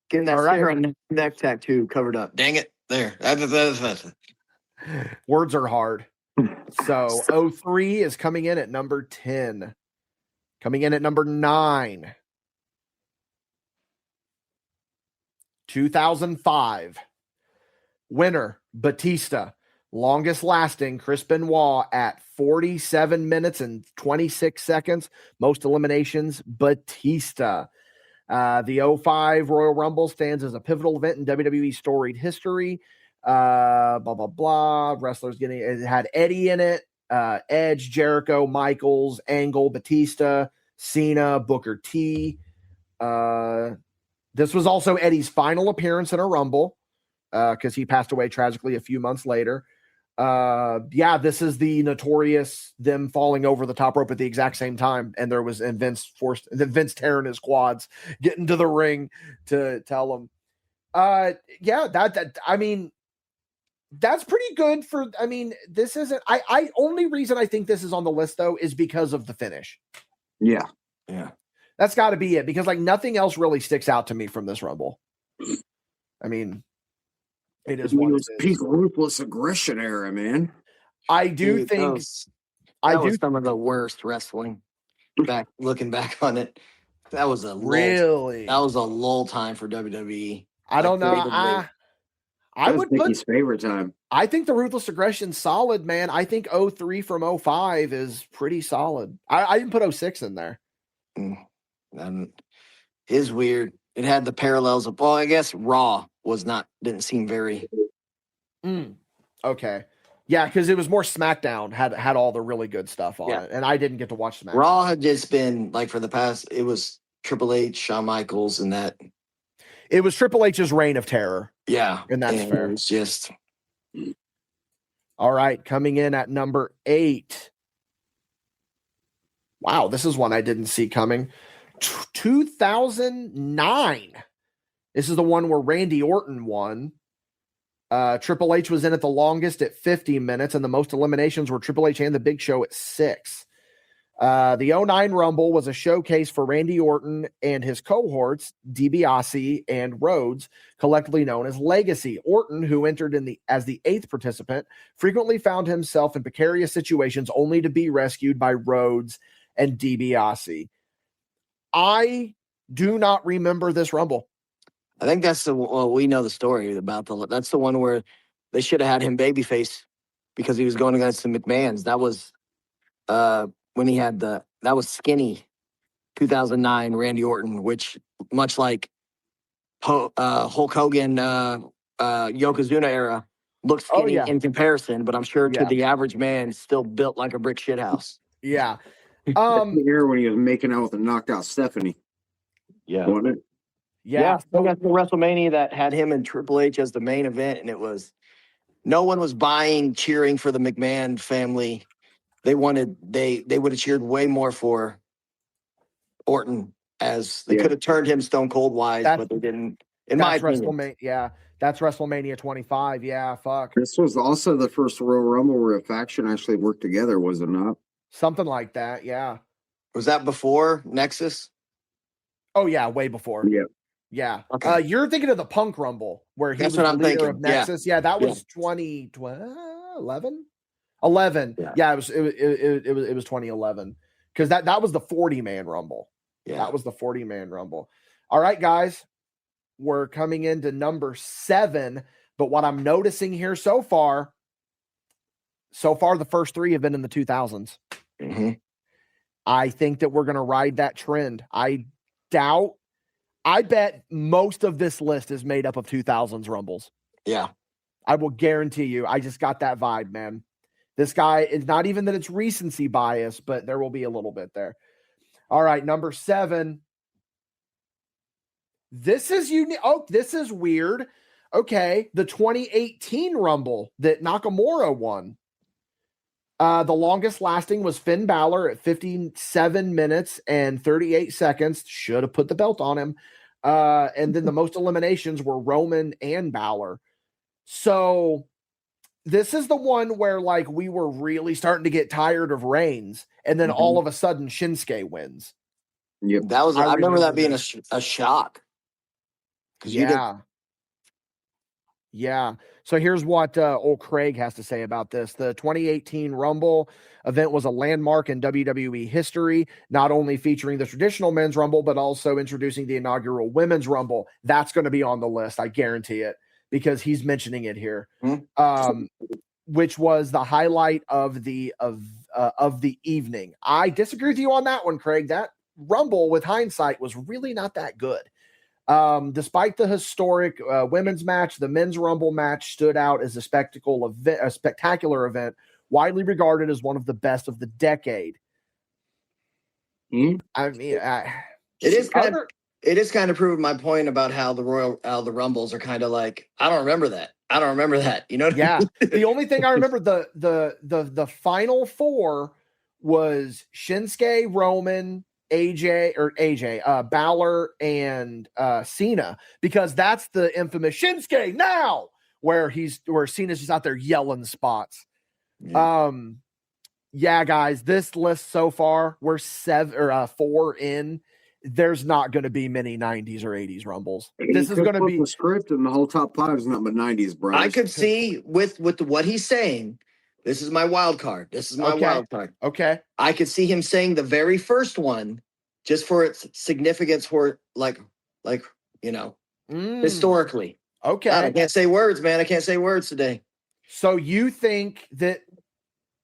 Getting that Sarah neck tattoo covered up. Dang it. There. Words are hard. So 03 is coming in at number 10. Coming in at number 9. 2005. Winner, Batista. Longest lasting, Chris Benoit at 47 minutes and 26 seconds. Most eliminations, Batista. The 05 Royal Rumble stands as a pivotal event in WWE storied history. Blah, blah, blah. Wrestlers it had Eddie in it. Edge, Jericho, Michaels, Angle, Batista, Cena, Booker T. This was also Eddie's final appearance in a Rumble, because he passed away tragically a few months later. This is the notorious them falling over the top rope at the exact same time, and Vince tearing his quads, getting to the ring to tell him. That's pretty good for. I mean, this isn't. I only reason I think this is on the list though is because of the finish. Yeah. That's got to be it, because like nothing else really sticks out to me from this Rumble. I mean, it is what it is. Peak ruthless aggression era, man. I do think that was some of the worst wrestling. Looking back on it, that was a lull time for WWE. I don't know. I would put his favorite time. I think the ruthless aggression solid, man. I think 03 from 05 is pretty solid. I didn't put 06 in there. Is weird. It had the parallels of, well, I guess Raw didn't seem very. Okay. Yeah, because it was more SmackDown had all the really good stuff on it, and I didn't get to watch SmackDown. Raw had just been like for the past. It was Triple H, Shawn Michaels, and that. It was Triple H's reign of terror. Yeah, and that's fair. It's just. All right, coming in at number 8. Wow, this is one I didn't see coming. 2009. This is the one where Randy Orton won. Triple H was in it the longest at 50 minutes, and the most eliminations were Triple H and the Big Show at 6. The 09 Rumble was a showcase for Randy Orton and his cohorts, DiBiase and Rhodes, collectively known as Legacy. Orton, who entered as the 8th participant, frequently found himself in precarious situations only to be rescued by Rhodes and DiBiase. I do not remember this Rumble. I think that's we know the story about that's the one where they should have had him babyface because he was going against the McMahons. That was when he had that was skinny 2009 Randy Orton, which much like Hulk Hogan, Yokozuna era, looks skinny in comparison, but I'm sure to the average man still built like a brick shithouse. Yeah. The year when he was making out with a knocked out Stephanie. Yeah. Wasn't it? Yeah. So that's the WrestleMania that had him and Triple H as the main event, and it was no one was cheering for the McMahon family. They would have cheered way more for Orton, as they could have turned him Stone Cold wise, but they didn't. In my opinion. WrestleMania. Yeah, that's WrestleMania 25. Yeah, fuck. This was also the first Royal Rumble where a faction actually worked together, was it not? Something like that. Yeah. Was that before Nexus? Oh yeah, way before. Yeah. Yeah. Okay. You're thinking of the Punk Rumble where he That's was what the I'm leader thinking. of Nexus. Yeah, that was 2011. 11. Yeah, it was 2011 because that was the 40-man Rumble. Yeah. That was the 40-man Rumble. All right, guys, we're coming into number 7. But what I'm noticing here so far, the first 3 have been in the 2000s. Mm-hmm. I think that we're going to ride that trend. I bet most of this list is made up of 2000s Rumbles. Yeah. I will guarantee you. I just got that vibe, man. This guy is not even that it's recency bias, but there will be a little bit there. All right, number 7. This is unique. Oh, this is weird. Okay, the 2018 Rumble that Nakamura won. The longest lasting was Finn Balor at 57 minutes and 38 seconds. Should have put the belt on him. And then the most eliminations were Roman and Balor. So this is the one where like we were really starting to get tired of Reigns, and then all of a sudden Shinsuke wins. Yep. That was. I remember that being this. a shock. Yeah. Yeah. So here's what old Craig has to say about this. The 2018 Rumble event was a landmark in WWE history, not only featuring the traditional men's Rumble, but also introducing the inaugural women's Rumble. That's going to be on the list. I guarantee it because he's mentioning it here, which was the highlight of the evening. I disagree with you on that one, Craig. That Rumble with hindsight was really not that good. Despite the historic women's match, the men's Rumble match stood out as a spectacular event, widely regarded as one of the best of the decade. I mean, it is kind of proving my point about how the Rumbles are kind of like, I don't remember that. You know what I mean? The only thing I remember, the final 4 was Shinsuke, Roman, Balor, and Cena, because that's the infamous Shinsuke now, where Cena's just out there yelling spots. Yeah, guys, this list so far, we're 4 in. There's not going to be many 90s or 80s Rumbles. This is going to be the script, and the whole top 5 is not but 90s, bro. I could see with what he's saying. This is my wild card. Wild card. Okay. I could see him saying the very first one just for its significance for historically. Okay. I can't say words, man. I can't say words today. So you think that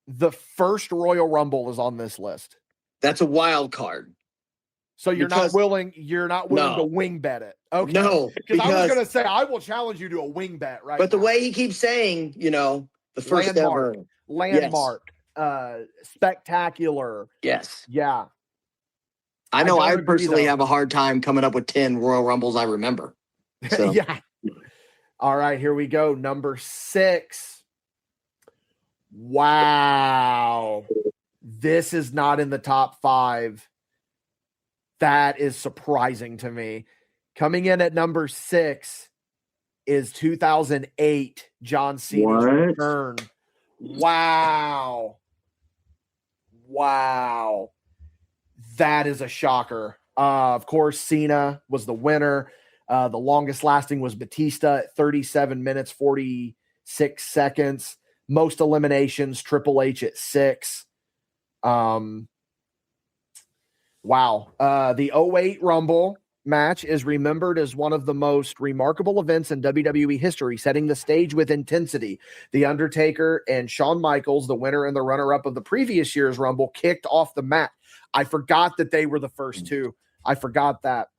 the first Royal Rumble is on this list? That's a wild card. So you're not willing to wing bet it. Okay. No, because I was going to say, I will challenge you to a wing bet, right? But the way he keeps saying, the first landmark, spectacular. Yes. Yeah. I know I personally have a hard time coming up with 10 Royal Rumbles I remember. So. Yeah. All right, here we go. Number 6. Wow. This is not in the top 5. That is surprising to me. Coming in at number 6 is 2008 John Cena's return. Wow. That is a shocker. Of course, Cena was the winner. The longest lasting was Batista at 37 minutes, 46 seconds. Most eliminations, Triple H at 6. Wow. The 2008 Rumble match is remembered as one of the most remarkable events in WWE history, setting the stage with intensity. The Undertaker and Shawn Michaels, the winner and the runner-up of the previous year's Rumble, kicked off the match. I forgot that they were the first 2. I forgot that.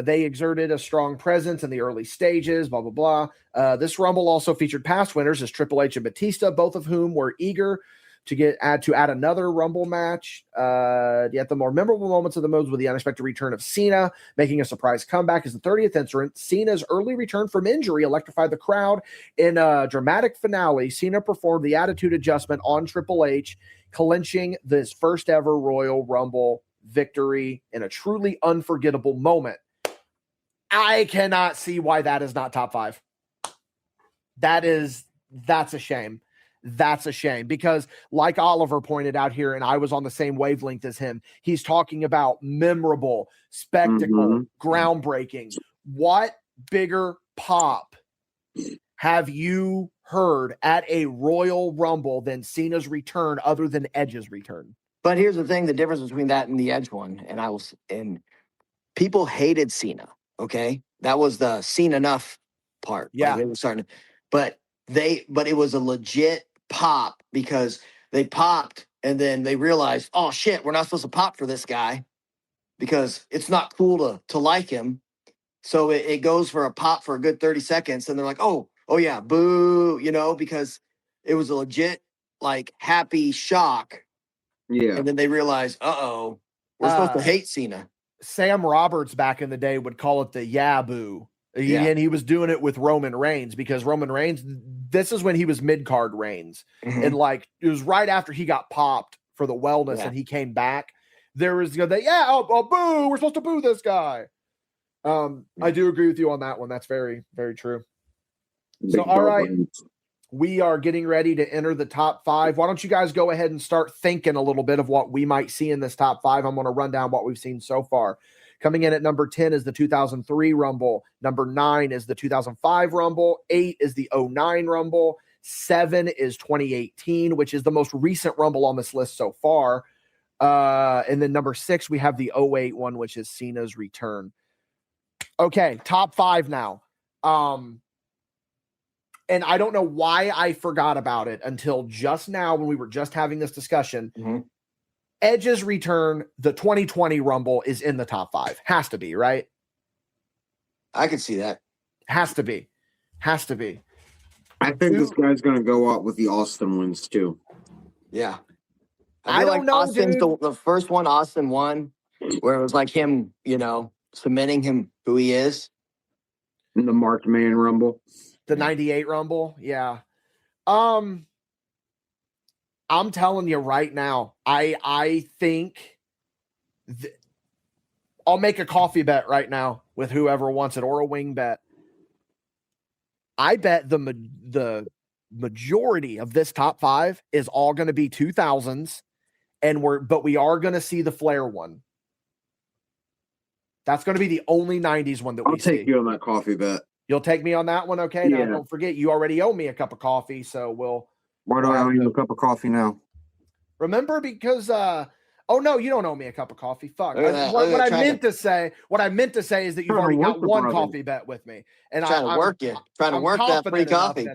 They exerted a strong presence in the early stages, blah, blah, blah. This Rumble also featured past winners as Triple H and Batista, both of whom were eager to add another Rumble match. Yet the more memorable moments of the modes were the unexpected return of Cena, making a surprise comeback as the 30th entrant. Cena's early return from injury electrified the crowd. In a dramatic finale, Cena performed the attitude adjustment on Triple H, clinching this first ever Royal Rumble victory in a truly unforgettable moment. I cannot see why that is not top 5. That's a shame. That's a shame because, like Oliver pointed out here, and I was on the same wavelength as him, he's talking about memorable, spectacle, groundbreaking. What bigger pop have you heard at a Royal Rumble than Cena's return other than Edge's return? But here's the thing, the difference between that and the Edge one, and people hated Cena, okay? That was the Cena enough part. Yeah. Like they were starting to, but it was a legit pop because they popped and then they realized, oh shit, we're not supposed to pop for this guy because it's not cool to like him. So it goes for a pop for a good 30 seconds. And they're like, oh yeah, boo, because it was a legit, like, happy shock. Yeah. And then they realize, we're supposed to hate Cena. Sam Roberts back in the day would call it the boo. And he was doing it with Roman Reigns because Roman Reigns, this is when he was mid-card Reigns. Mm-hmm. And like, it was right after he got popped for the wellness and he came back. There was boo, we're supposed to boo this guy. I do agree with you on that one. That's very, very true. So, all right, we are getting ready to enter the top 5. Why don't you guys go ahead and start thinking a little bit of what we might see in this top 5? I'm going to run down what we've seen so far. Coming in at number 10 is the 2003 Rumble. Number 9 is the 2005 Rumble. 8 is the 2009 Rumble. 7 is 2018, which is the most recent Rumble on this list so far. And then number 6, we have the 2008 one, which is Cena's return. Okay, top 5 now. And I don't know why I forgot about it until just now when we were just having this discussion. Mm-hmm. Edge's return, the 2020 Rumble, is in the top 5. Has to be, right? I could see that. Has to be. Has to be. I think this guy's going to go out with the Austin wins, too. Yeah. I don't know, Austin's dude. the first one Austin won, where it was like him, cementing him who he is. In the Marked Man Rumble. The 98 Rumble, yeah. I'm telling you right now, I think I'll make a coffee bet right now with whoever wants it or a wing bet. I bet the majority of this top 5 is all going to be 2000s, but we are going to see the Flair one. That's going to be the only 90s one that we see. I'll take you on that coffee bet. You'll take me on that one, okay? Yeah. Now, don't forget, you already owe me a cup of coffee, so we'll... Why do I owe you a cup of coffee now? Remember, because... oh, no, you don't owe me a cup of coffee. Fuck. What I meant to say is that you've already got one coffee bet with me. And Trying to work that free coffee.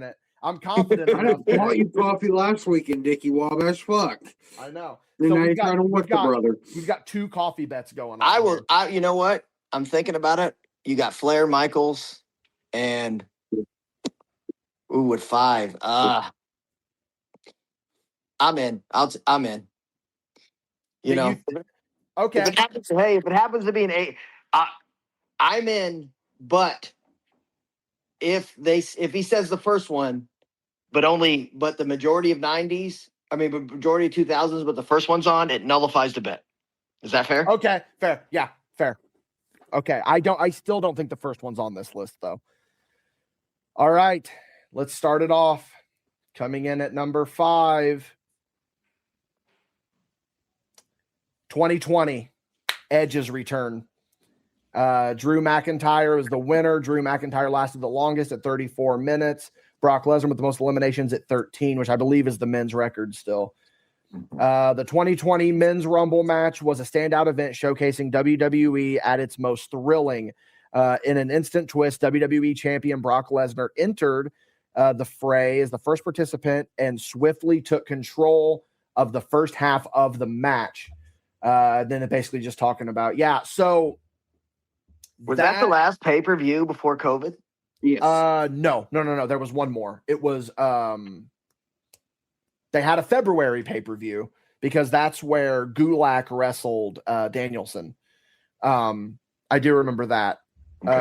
I'm confident I didn't bought you coffee last weekend, Dickie Wabash. Fuck. I know. And now you're trying to work the brother. We've got 2 coffee bets going on. You know what? I'm thinking about it. You got Flair, Michaels, and with 5. I'm in. I'm in. Okay. If it happens to be an 8, I'm in. But if he says the first one, but the majority of 90s, majority of 2000s, but the first one's on, it nullifies the bet. Is that fair? Okay, fair. Yeah, fair. Okay, I still don't think the first one's on this list though. All right, let's start it off. Coming in at number 5, 2020, Edge's return. Drew McIntyre was the winner. Drew McIntyre lasted the longest at 34 minutes. Brock Lesnar with the most eliminations at 13, which I believe is the men's record still. The 2020 Men's Rumble match was a standout event showcasing WWE at its most thrilling. In an instant twist, WWE champion Brock Lesnar entered the fray as the first participant and swiftly took control of the first half of the match. Then it basically just talking about, so was that the last pay-per-view before COVID? Yes. No. There was one more. It was they had a February pay-per-view because that's where Gulak wrestled Danielson. I do remember that,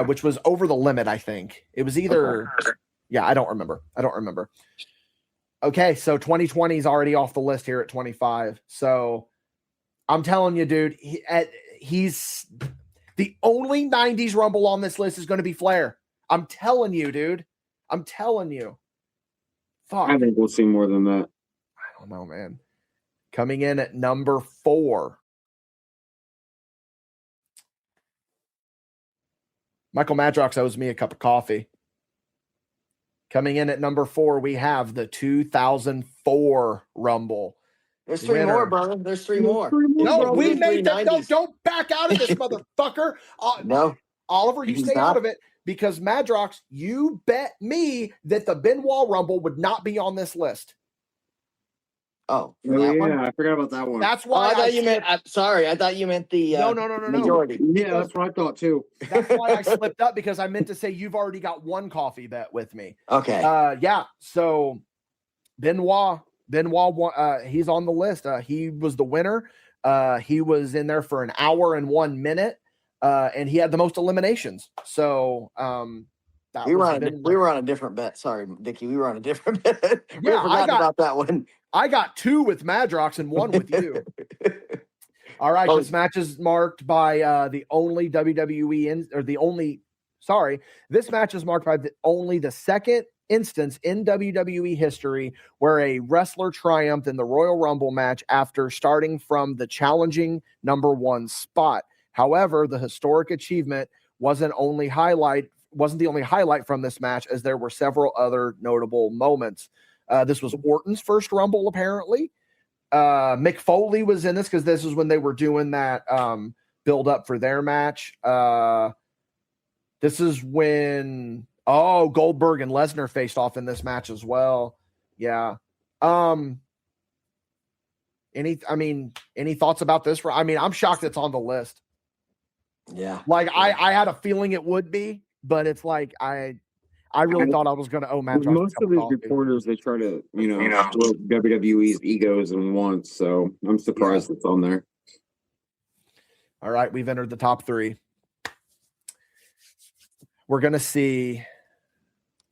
which was Over the Limit, I think. It was either I don't remember. Okay, so 2020 is already off the list here at 25. So I'm telling you, dude, The only 90s Rumble on this list is going to be Flair. I'm telling you, dude. I'm telling you. Fuck. I think we'll see more than that. I don't know, man. Coming in at number 4. Michael Madrox owes me a cup of coffee. Coming in at number 4, we have the 2004 Rumble. There's 3 Winner. more, brother. There's 3 more. No, we did made that. No, 390s. don't back out of this, motherfucker. No. Oliver, you He's stay not. out of it because Madrox, you bet me that the Benoit Rumble would not be on this list. Oh, Oh, that yeah, one? I forgot about that one. That's Oh, why I thought you slipped- meant. Sorry, I thought you meant the No. majority. Yeah, that's what I thought too. That's why I slipped up because I meant to say you've already got one coffee bet with me. Okay. Yeah. So Benoit, he's on the list. He was the winner. He was in there for an hour and 1 minute, and he had the most eliminations. So we were on a different bet. Sorry, Dickie. We were on a different bet. We Yeah, forgot about that one. I got 2 with Madrox and 1 with you. All right, Oh. this match is marked by the only WWE this match is marked by only the second instance in WWE history where a wrestler triumphed in the Royal Rumble match after starting from the challenging number 1 spot. However, the historic achievement wasn't the only highlight from this match, as there were several other notable moments. This was Orton's first Rumble, apparently. Mick Foley was in this because this is when they were doing that build up for their match. This is when Goldberg and Lesnar faced off in this match as well. Yeah. Any thoughts about this? I mean, I'm shocked it's on the list. Yeah. Like I had a feeling it would be, but it's like I really thought I was going to owe Matt. Most of these reporters, they try to, stroke WWE's egos and wants. So I'm surprised it's on there. All right, we've entered the top 3. We're going to see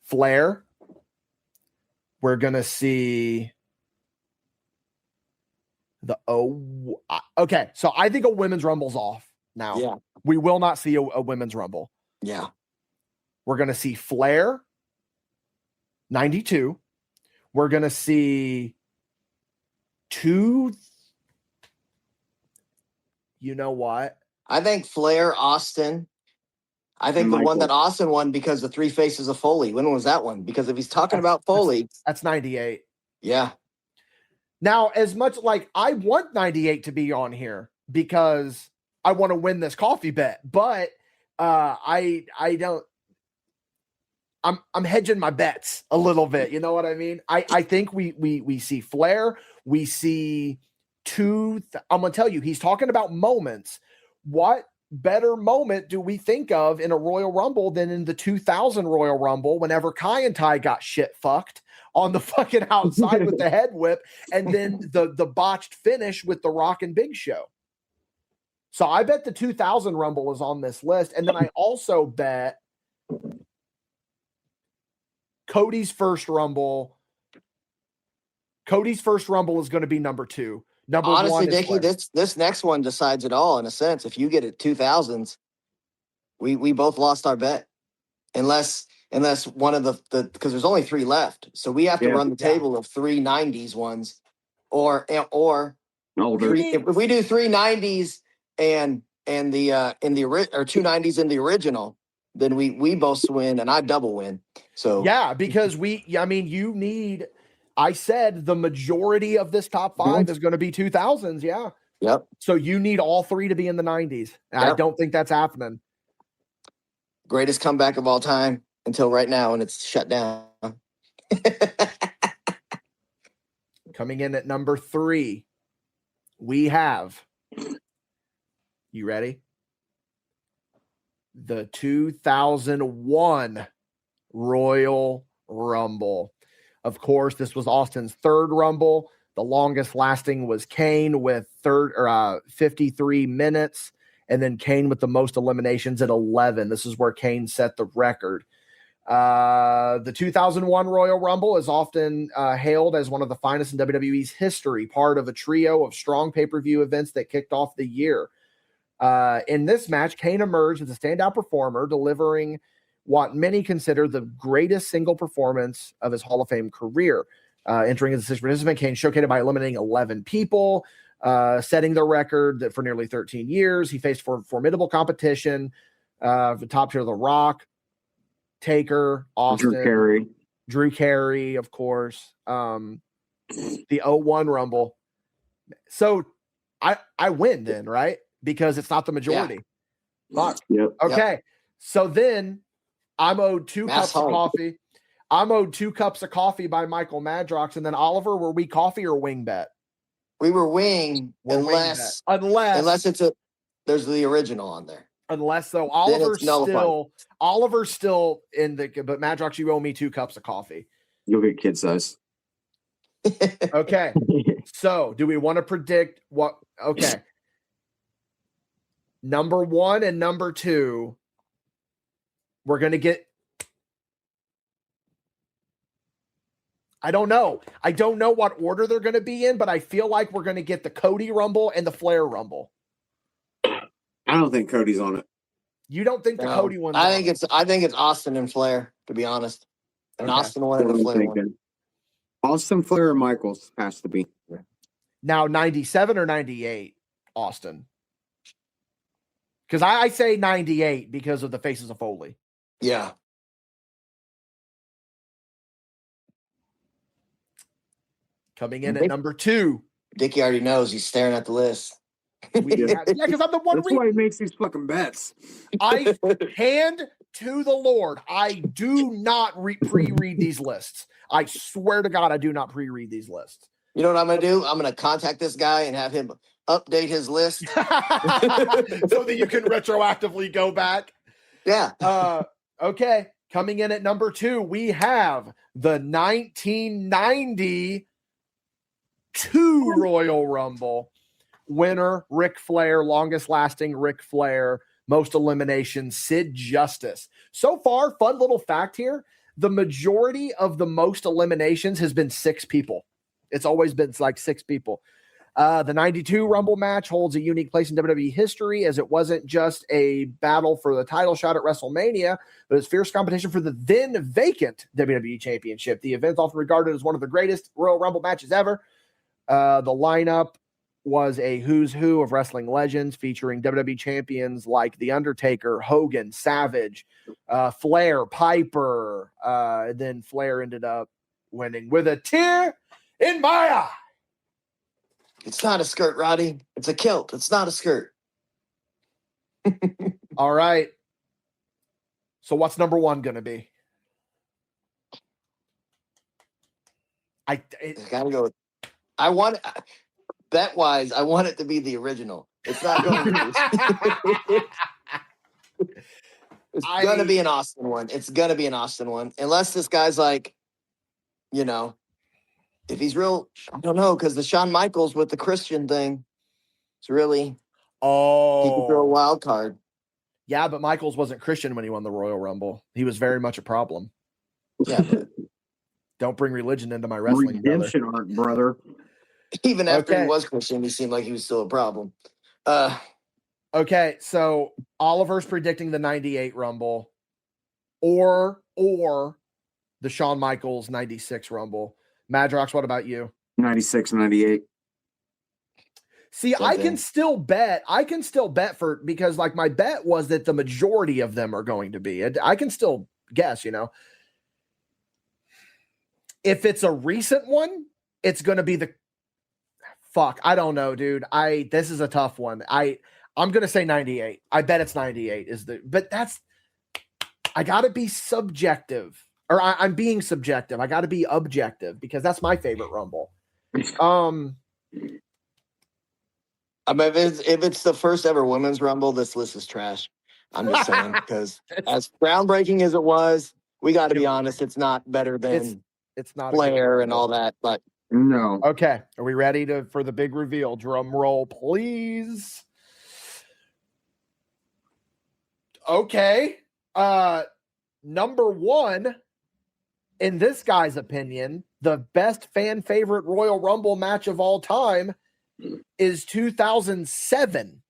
Flair. We're going to see okay. So I think a women's Rumble's off now. Yeah. We will not see a women's Rumble. Yeah. We're going to see Flair, 92. We're going to see 2. You know what? I think Flair, Austin. I think the one that Austin won because the 3 Faces of Foley. When was that one? Because if he's talking about Foley. That's 98. Yeah. Now, as much like I want 98 to be on here because I want to win this coffee bet, but I don't. I'm hedging my bets a little bit. You know what I mean? I think we see Flair. We see 2. I'm gonna tell you, he's talking about moments. What better moment do we think of in a Royal Rumble than in the 2000 Royal Rumble whenever Kai and Ty got shit fucked on the fucking outside with the head whip, and then the botched finish with the Rock and Big Show. So I bet the 2000 Rumble is on this list, and then I also bet Cody's first Rumble is going to be number 2. Number Honestly, 1 is Dickie, Flair. this next one decides it all in a sense. If you get it 2000s, we both lost our bet, unless one of the because there's only 3 left, so we have to run the table of 3 90s ones, or if we do 3 90s and the in the or 2 90s in the original, then we both win and I double win. So yeah, because you need. I said the majority of this top 5 is going to be 2000s. Yeah. Yep. So you need all 3 to be in the 90s. I don't think that's happening. Greatest comeback of all time until right now, and it's shut down. Coming in at number 3, we have. You ready? The 2001 Royal Rumble. Of course, this was Austin's 3rd Rumble. The longest lasting was Cain with 53 minutes, and then Cain with the most eliminations at 11. This is where Cain set the record. The 2001 Royal Rumble is often hailed as one of the finest in WWE's history, part of a trio of strong pay-per-view events that kicked off the year. In this match, Cain emerged as a standout performer, delivering what many consider the greatest single performance of his Hall of Fame career. Entering as a sixth participant, Cain showcased by eliminating 11 people, setting the record for nearly 13 years. He faced formidable competition, the top tier of The Rock, Taker, Austin, Drew Carey, of course, the 01 Rumble. So I win then, right? Because it's not the majority. Yeah. Yep. Okay. Yep. So then I'm owed two Mass cups of coffee. I'm owed 2 cups of coffee by Michael Madrox. And then Oliver, were we coffee or wing bet? We were wing, unless there's the original on there. Unless though Oliver's still in the, but Madrox, you owe me 2 cups of coffee. You'll get kid size. Okay. So do we want to predict what? Okay. Number 1 and number 2, we're going to get. I don't know. I don't know what order they're going to be in, but I feel like we're going to get the Cody Rumble and the Flair Rumble. I don't think Cody's on it. You don't think the Cody one's I think it's Austin and Flair, to be honest. An Austin one and a Flair one. Austin, Flair, or Michaels has to be. Now 97 or 98, Austin? Because I say 98 because of the Faces of Foley. Yeah. Coming in at number 2. Dickie already knows. He's staring at the list. Yeah, because I'm the one. That's why he makes these fucking bets. I hand to the Lord, I do not pre-read these lists. I swear to God, I do not pre-read these lists. You know what I'm going to do? I'm going to contact this guy and have him update his list. So that you can retroactively go back. Yeah. Okay. Coming in at number 2, we have the 1992 Royal Rumble winner, Ric Flair, longest lasting Ric Flair, most eliminations, Sid Justice. So far, fun little fact here, the majority of the most eliminations has been 6 people. It's always been like 6 people. The 92 Rumble match holds a unique place in WWE history, as it wasn't just a battle for the title shot at WrestleMania, but it's fierce competition for the then vacant WWE Championship. The event's often regarded as one of the greatest Royal Rumble matches ever. The lineup was a who's who of wrestling legends, featuring WWE champions like The Undertaker, Hogan, Savage, Flair, Piper. Then Flair ended up winning with a tear in my eye. It's not a skirt, Roddy. It's a kilt. It's not a skirt. All right. So what's number 1 going to be? I gotta go with. Bet-wise, I want it to be the original. It's not going to be. It's going to be an Austin one. It's going to be an Austin one. Unless this guy's like, if he's real, I don't know, because the Shawn Michaels with the Christian thing, it's really, he can throw a wild card. Yeah, but Michaels wasn't Christian when he won the Royal Rumble. He was very much a problem. Yeah, but don't bring religion into my wrestling, redemption arc, brother. Even after he was Christian, he seemed like he was still a problem. Okay, so Oliver's predicting the 98 Rumble or the Shawn Michaels 96 Rumble. Madrox, what about you? 96, 98. See, I can still bet for, because like my bet was that the majority of them are going to be. I can still guess, If it's a recent one, it's going to be the fuck. I don't know, dude. This is a tough one. I'm going to say 98. I bet it's 98 but I got to be subjective, or I'm being subjective. I got to be objective because that's my favorite Rumble. I mean, if it's the first ever women's Rumble, this list is trash. I'm just saying, because as groundbreaking as it was, we got to be honest, it's not better than it's not Flair and all that, but no. Okay, are we ready for the big reveal? Drum roll, please. Okay, number 1, in this guy's opinion, the best fan favorite Royal Rumble match of all time is 2007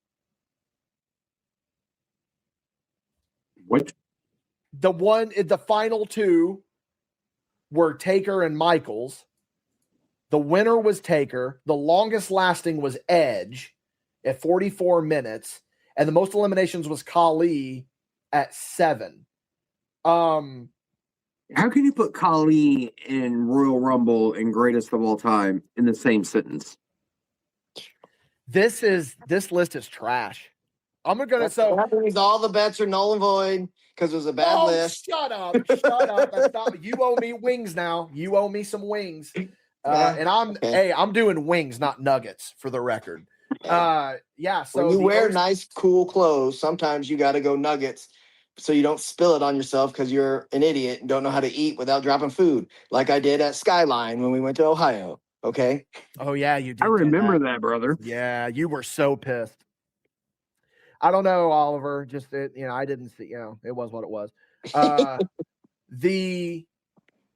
What? The final two were Taker and Michaels. The winner was Taker. The longest lasting was Edge at 44 minutes. And the most eliminations was Khali at 7. How can you put Khali and Royal Rumble and greatest of all time in the same sentence? This list is trash. I'm gonna That means all the bets are null and void because it was a bad list. Shut up. That's not, you owe me wings now. You owe me some wings. And I'm doing wings, not nuggets, for the record. So when you wear nice, cool clothes, sometimes you got to go nuggets so you don't spill it on yourself because you're an idiot and don't know how to eat without dropping food, like I did at Skyline when we went to Ohio. Okay. Oh yeah, you did. I remember that, brother. Yeah, you were so pissed. I don't know, Oliver. Just I didn't see. It was what it was.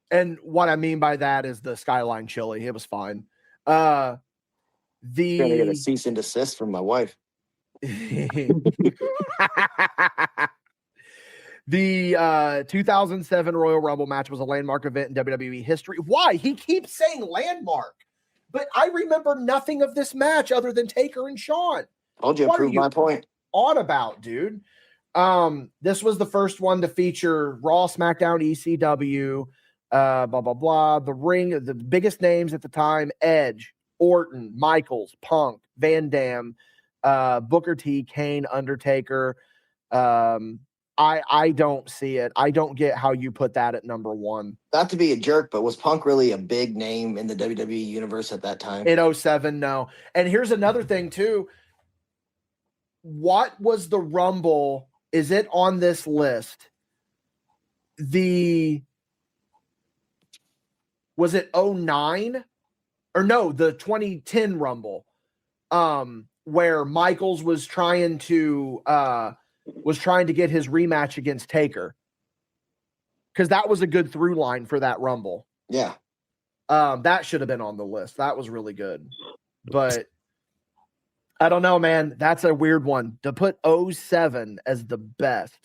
And what I mean by that is the Skyline chili. It was fine. Gonna get a cease and desist from my wife. The 2007 Royal Rumble match was a landmark event in WWE history. Why? He keeps saying landmark, but I remember nothing of this match other than Taker and Shawn. Told you, prove my point. On about, dude. This was the first one to feature Raw, SmackDown, ECW, blah blah blah. The ring, the biggest names at the time: Edge, Orton, Michaels, Punk, Van Dam, Booker T, Kane, Undertaker. I don't see it. I don't get how you put that at number 1. Not to be a jerk, but was Punk really a big name in the WWE universe at that time? In 07, no. And here's another thing too. What was the Rumble? Is it on this list? Was it 09? Or no, the 2010 Rumble. Where Michaels was trying to get his rematch against Taker. Because that was a good through line for that Rumble. Yeah. That should have been on the list. That was really good. But I don't know, man. That's a weird one to put 07 as the best.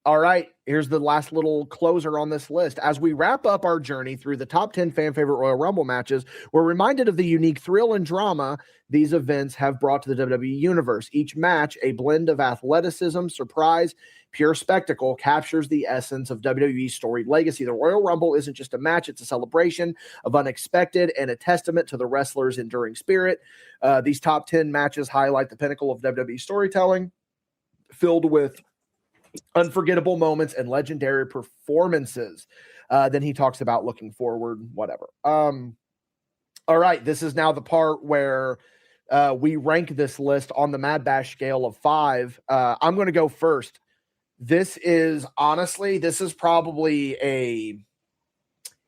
All right, here's the last little closer on this list. As we wrap up our journey through the top 10 fan favorite Royal Rumble matches, we're reminded of the unique thrill and drama these events have brought to the WWE universe. Each match, a blend of athleticism, surprise, pure spectacle, captures the essence of WWE's storied legacy. The Royal Rumble isn't just a match, it's a celebration of unexpected and a testament to the wrestler's enduring spirit. These top 10 matches highlight the pinnacle of WWE storytelling, filled with unforgettable moments and legendary performances. Then he talks about looking forward, whatever. All right, this is now the part where we rank this list on the MadBash scale of 5. I'm going to go first. This is probably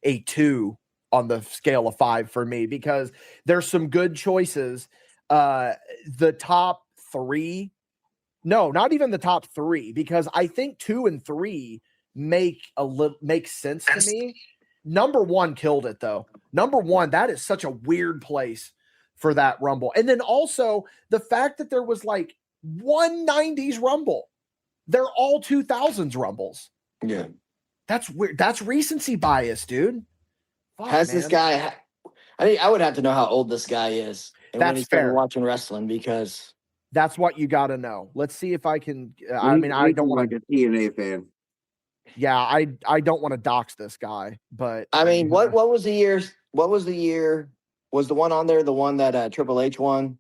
a 2 on the scale of 5 for me because there's some good choices. The top 3. No, not even the top 3, because I think 2 and 3 make sense to me. Number 1 killed it though. Number 1, that is such a weird place for that Rumble. And then also the fact that there was like one 90s Rumble. They're all 2000s Rumbles. Yeah. That's weird. That's recency bias, dude. Fuck, this guy, I would have to know how old this guy is. And that's when he started fair. Watching wrestling, because that's what you got to know. Let's see if I can. I don't want like a TNA fan. Yeah, I don't want to dox this guy, but I mean, what was the year? What was the year? Was the one on there the one that Triple H won?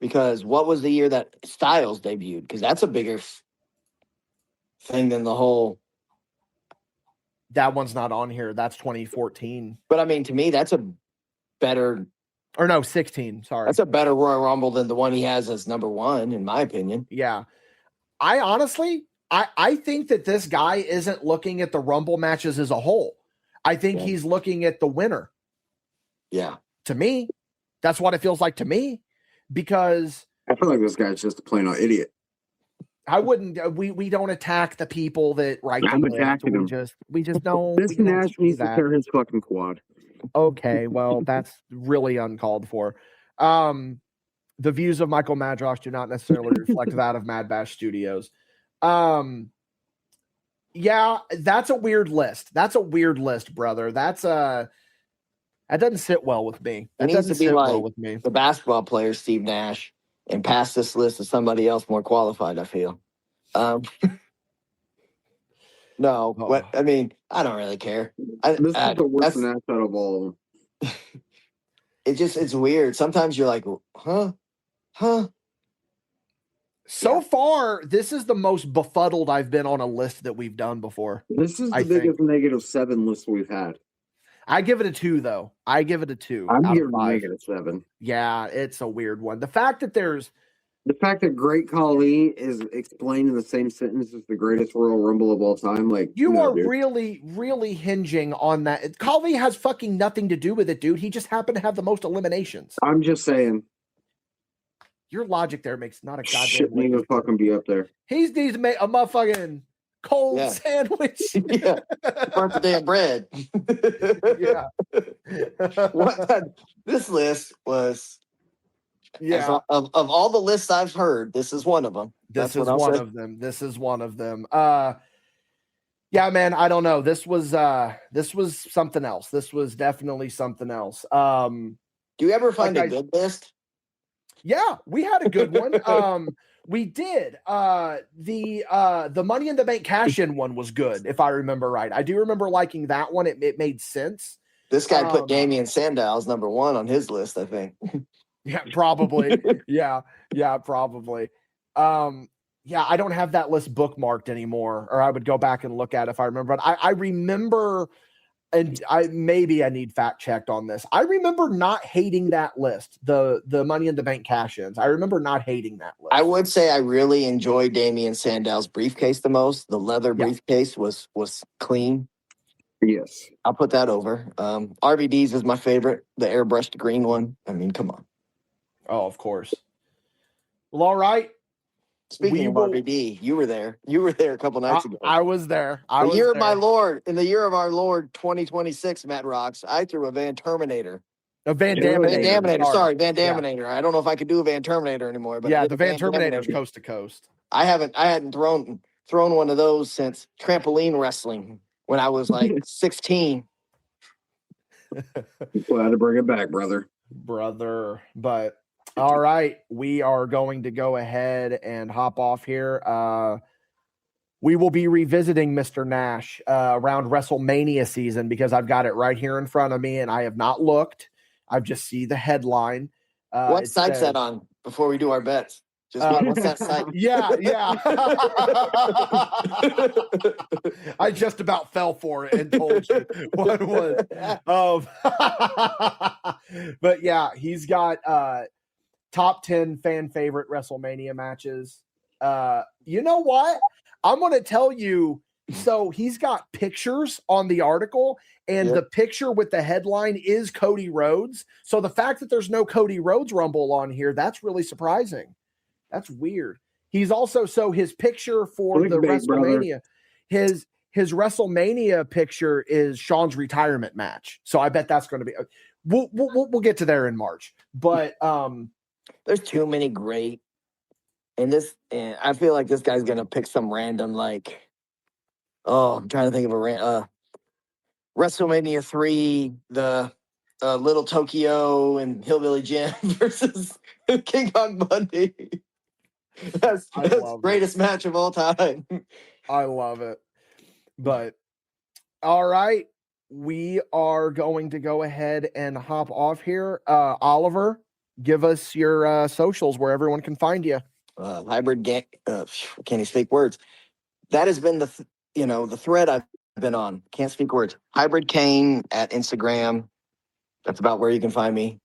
Because what was the year that Styles debuted? Because that's a bigger thing than the whole. That one's not on here. That's 2014. But I mean, to me, that's a better. Or no, 16. Sorry. That's a better Royal Rumble than the one he has as number 1, in my opinion. Yeah. I honestly, I think that this guy isn't looking at the Rumble matches as a whole. I think he's looking at the winner. Yeah. To me, that's what it feels like to me. Because I feel like this guy's just a plain old idiot. I wouldn't. We don't attack the people that write. I'm attacking him. We just don't. This Nash needs to tear his fucking quad. Okay, well, that's really uncalled for. The views of Michael Madrox do not necessarily reflect that of MadBash Studios. Yeah, that's a weird list. That's a weird list, brother. That doesn't sit well with me. It That needs doesn't to be sit like well with me. the basketball player Steve Nash and pass this list to somebody else more qualified, I feel. No, what I mean, I don't really care. This is the worst match out of all of them. It's weird. Sometimes you're like, huh? So far, this is the most befuddled I've been on a list that we've done before. This is the biggest -7 list we've had. I give it a 2, though. I give it a 2. I'm giving it -7. Yeah, it's a weird one. The fact that Great Khali is explained in the same sentence as the greatest Royal Rumble of all time. Like you are really, really hinging on that. Khali has fucking nothing to do with it, dude. He just happened to have the most eliminations. I'm just saying. Your logic there makes not a goddamn shit need to fucking be up there. He needs to make a motherfucking cold sandwich. Yeah, burnt the damn bread. Yeah. This list was. Yeah. Of all the lists I've heard, this is one of them. This is one of them. Yeah, man, I don't know. This was something else. This was definitely something else. Do you ever find a good list? Yeah, we had a good one. We did. The Money in the Bank cash-in one was good, if I remember right. I do remember liking that one. It made sense. This guy put Damian Sandow as number 1 on his list, I think. Yeah, probably. yeah, probably. Yeah, I don't have that list bookmarked anymore, or I would go back and look at it if I remember. But I remember, and I need fact checked on this. I remember not hating that list, the Money in the Bank cash-ins. I remember not hating that list. I would say I really enjoyed Damian Sandow's briefcase the most. The leather briefcase was clean. Yes. I'll put that over. RVD's is my favorite, the airbrushed green one. I mean, come on. Oh, of course. Well, all Speaking of RVD, you were there. You were there a couple nights ago. I was there. In the year of our Lord, 2026, Matt Rocks, I threw a Van Terminator. A Van Daminator. Sorry, Van Daminator. Yeah. I don't know if I could do a Van Terminator anymore. But yeah, the Van Terminator is coast to coast. I hadn't thrown one of those since trampoline wrestling when I was like 16. Glad to bring it back, brother. But all right, we are going to go ahead and hop off here. We will be revisiting Mr. Nash around WrestleMania season because I've got it right here in front of me and I have not looked. I just see the headline. What site's that on before we do our bets? Just what's that site? Yeah. I just about fell for it and told you what it was. But yeah, he's got top 10 fan favorite WrestleMania matches. You know what? I'm going to tell you. So he's got pictures on the article, and the picture with the headline is Cody Rhodes. So the fact that there's no Cody Rhodes Rumble on here, that's really surprising. That's weird. He's also, so his picture for the WrestleMania, his WrestleMania picture is Sean's retirement match. So I bet that's going to be, we'll get to there in March, but there's too many great, and I feel like this guy's going to pick some random, like, I'm trying to think of a WrestleMania 3, the Little Tokyo and Hillbilly Jim versus King Kong Bundy. That's greatest match of all time. I love it. But all right, we are going to go ahead and hop off here. Oliver, give us your socials where everyone can find you. Hybrid Gang. Can't even speak words. That has been the thread I've been on. Can't speak words. Hybrid Cain at Instagram. That's about where you can find me.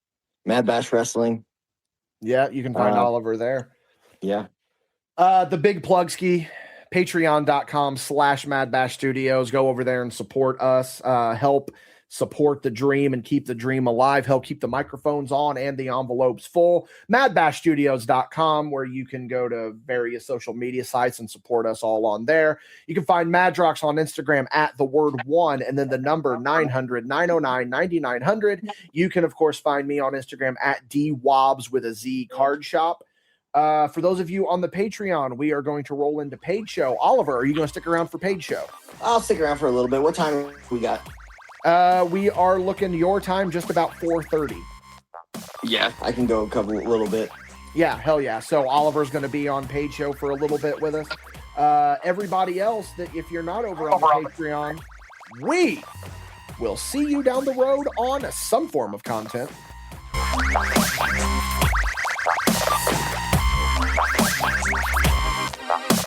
MadBash Wrestling. Yeah, you can find Oliver there. Yeah. The big plug ski, patreon.com/MadBash Studios. Go over there and support us. Help support the dream and keep the dream alive. Help keep the microphones on and the envelopes full. MadBashStudios.com, where you can go to various social media sites and support us all on there. You can find Madrox on Instagram at the word 1 and then the number 900-909-9900. You can, of course, find me on Instagram at DWobs with a Z card shop. For those of you on the Patreon, we are going to roll into Paid Show. Oliver, are you going to stick around for Paid Show? I'll stick around for a little bit. What time we got? We are looking your time just about 4:30. Yeah, I can go a little bit. Yeah, hell yeah. So Oliver's going to be on Paid Show for a little bit with us. Everybody else, that if you're not over on the Patreon, we will see you down the road on some form of content.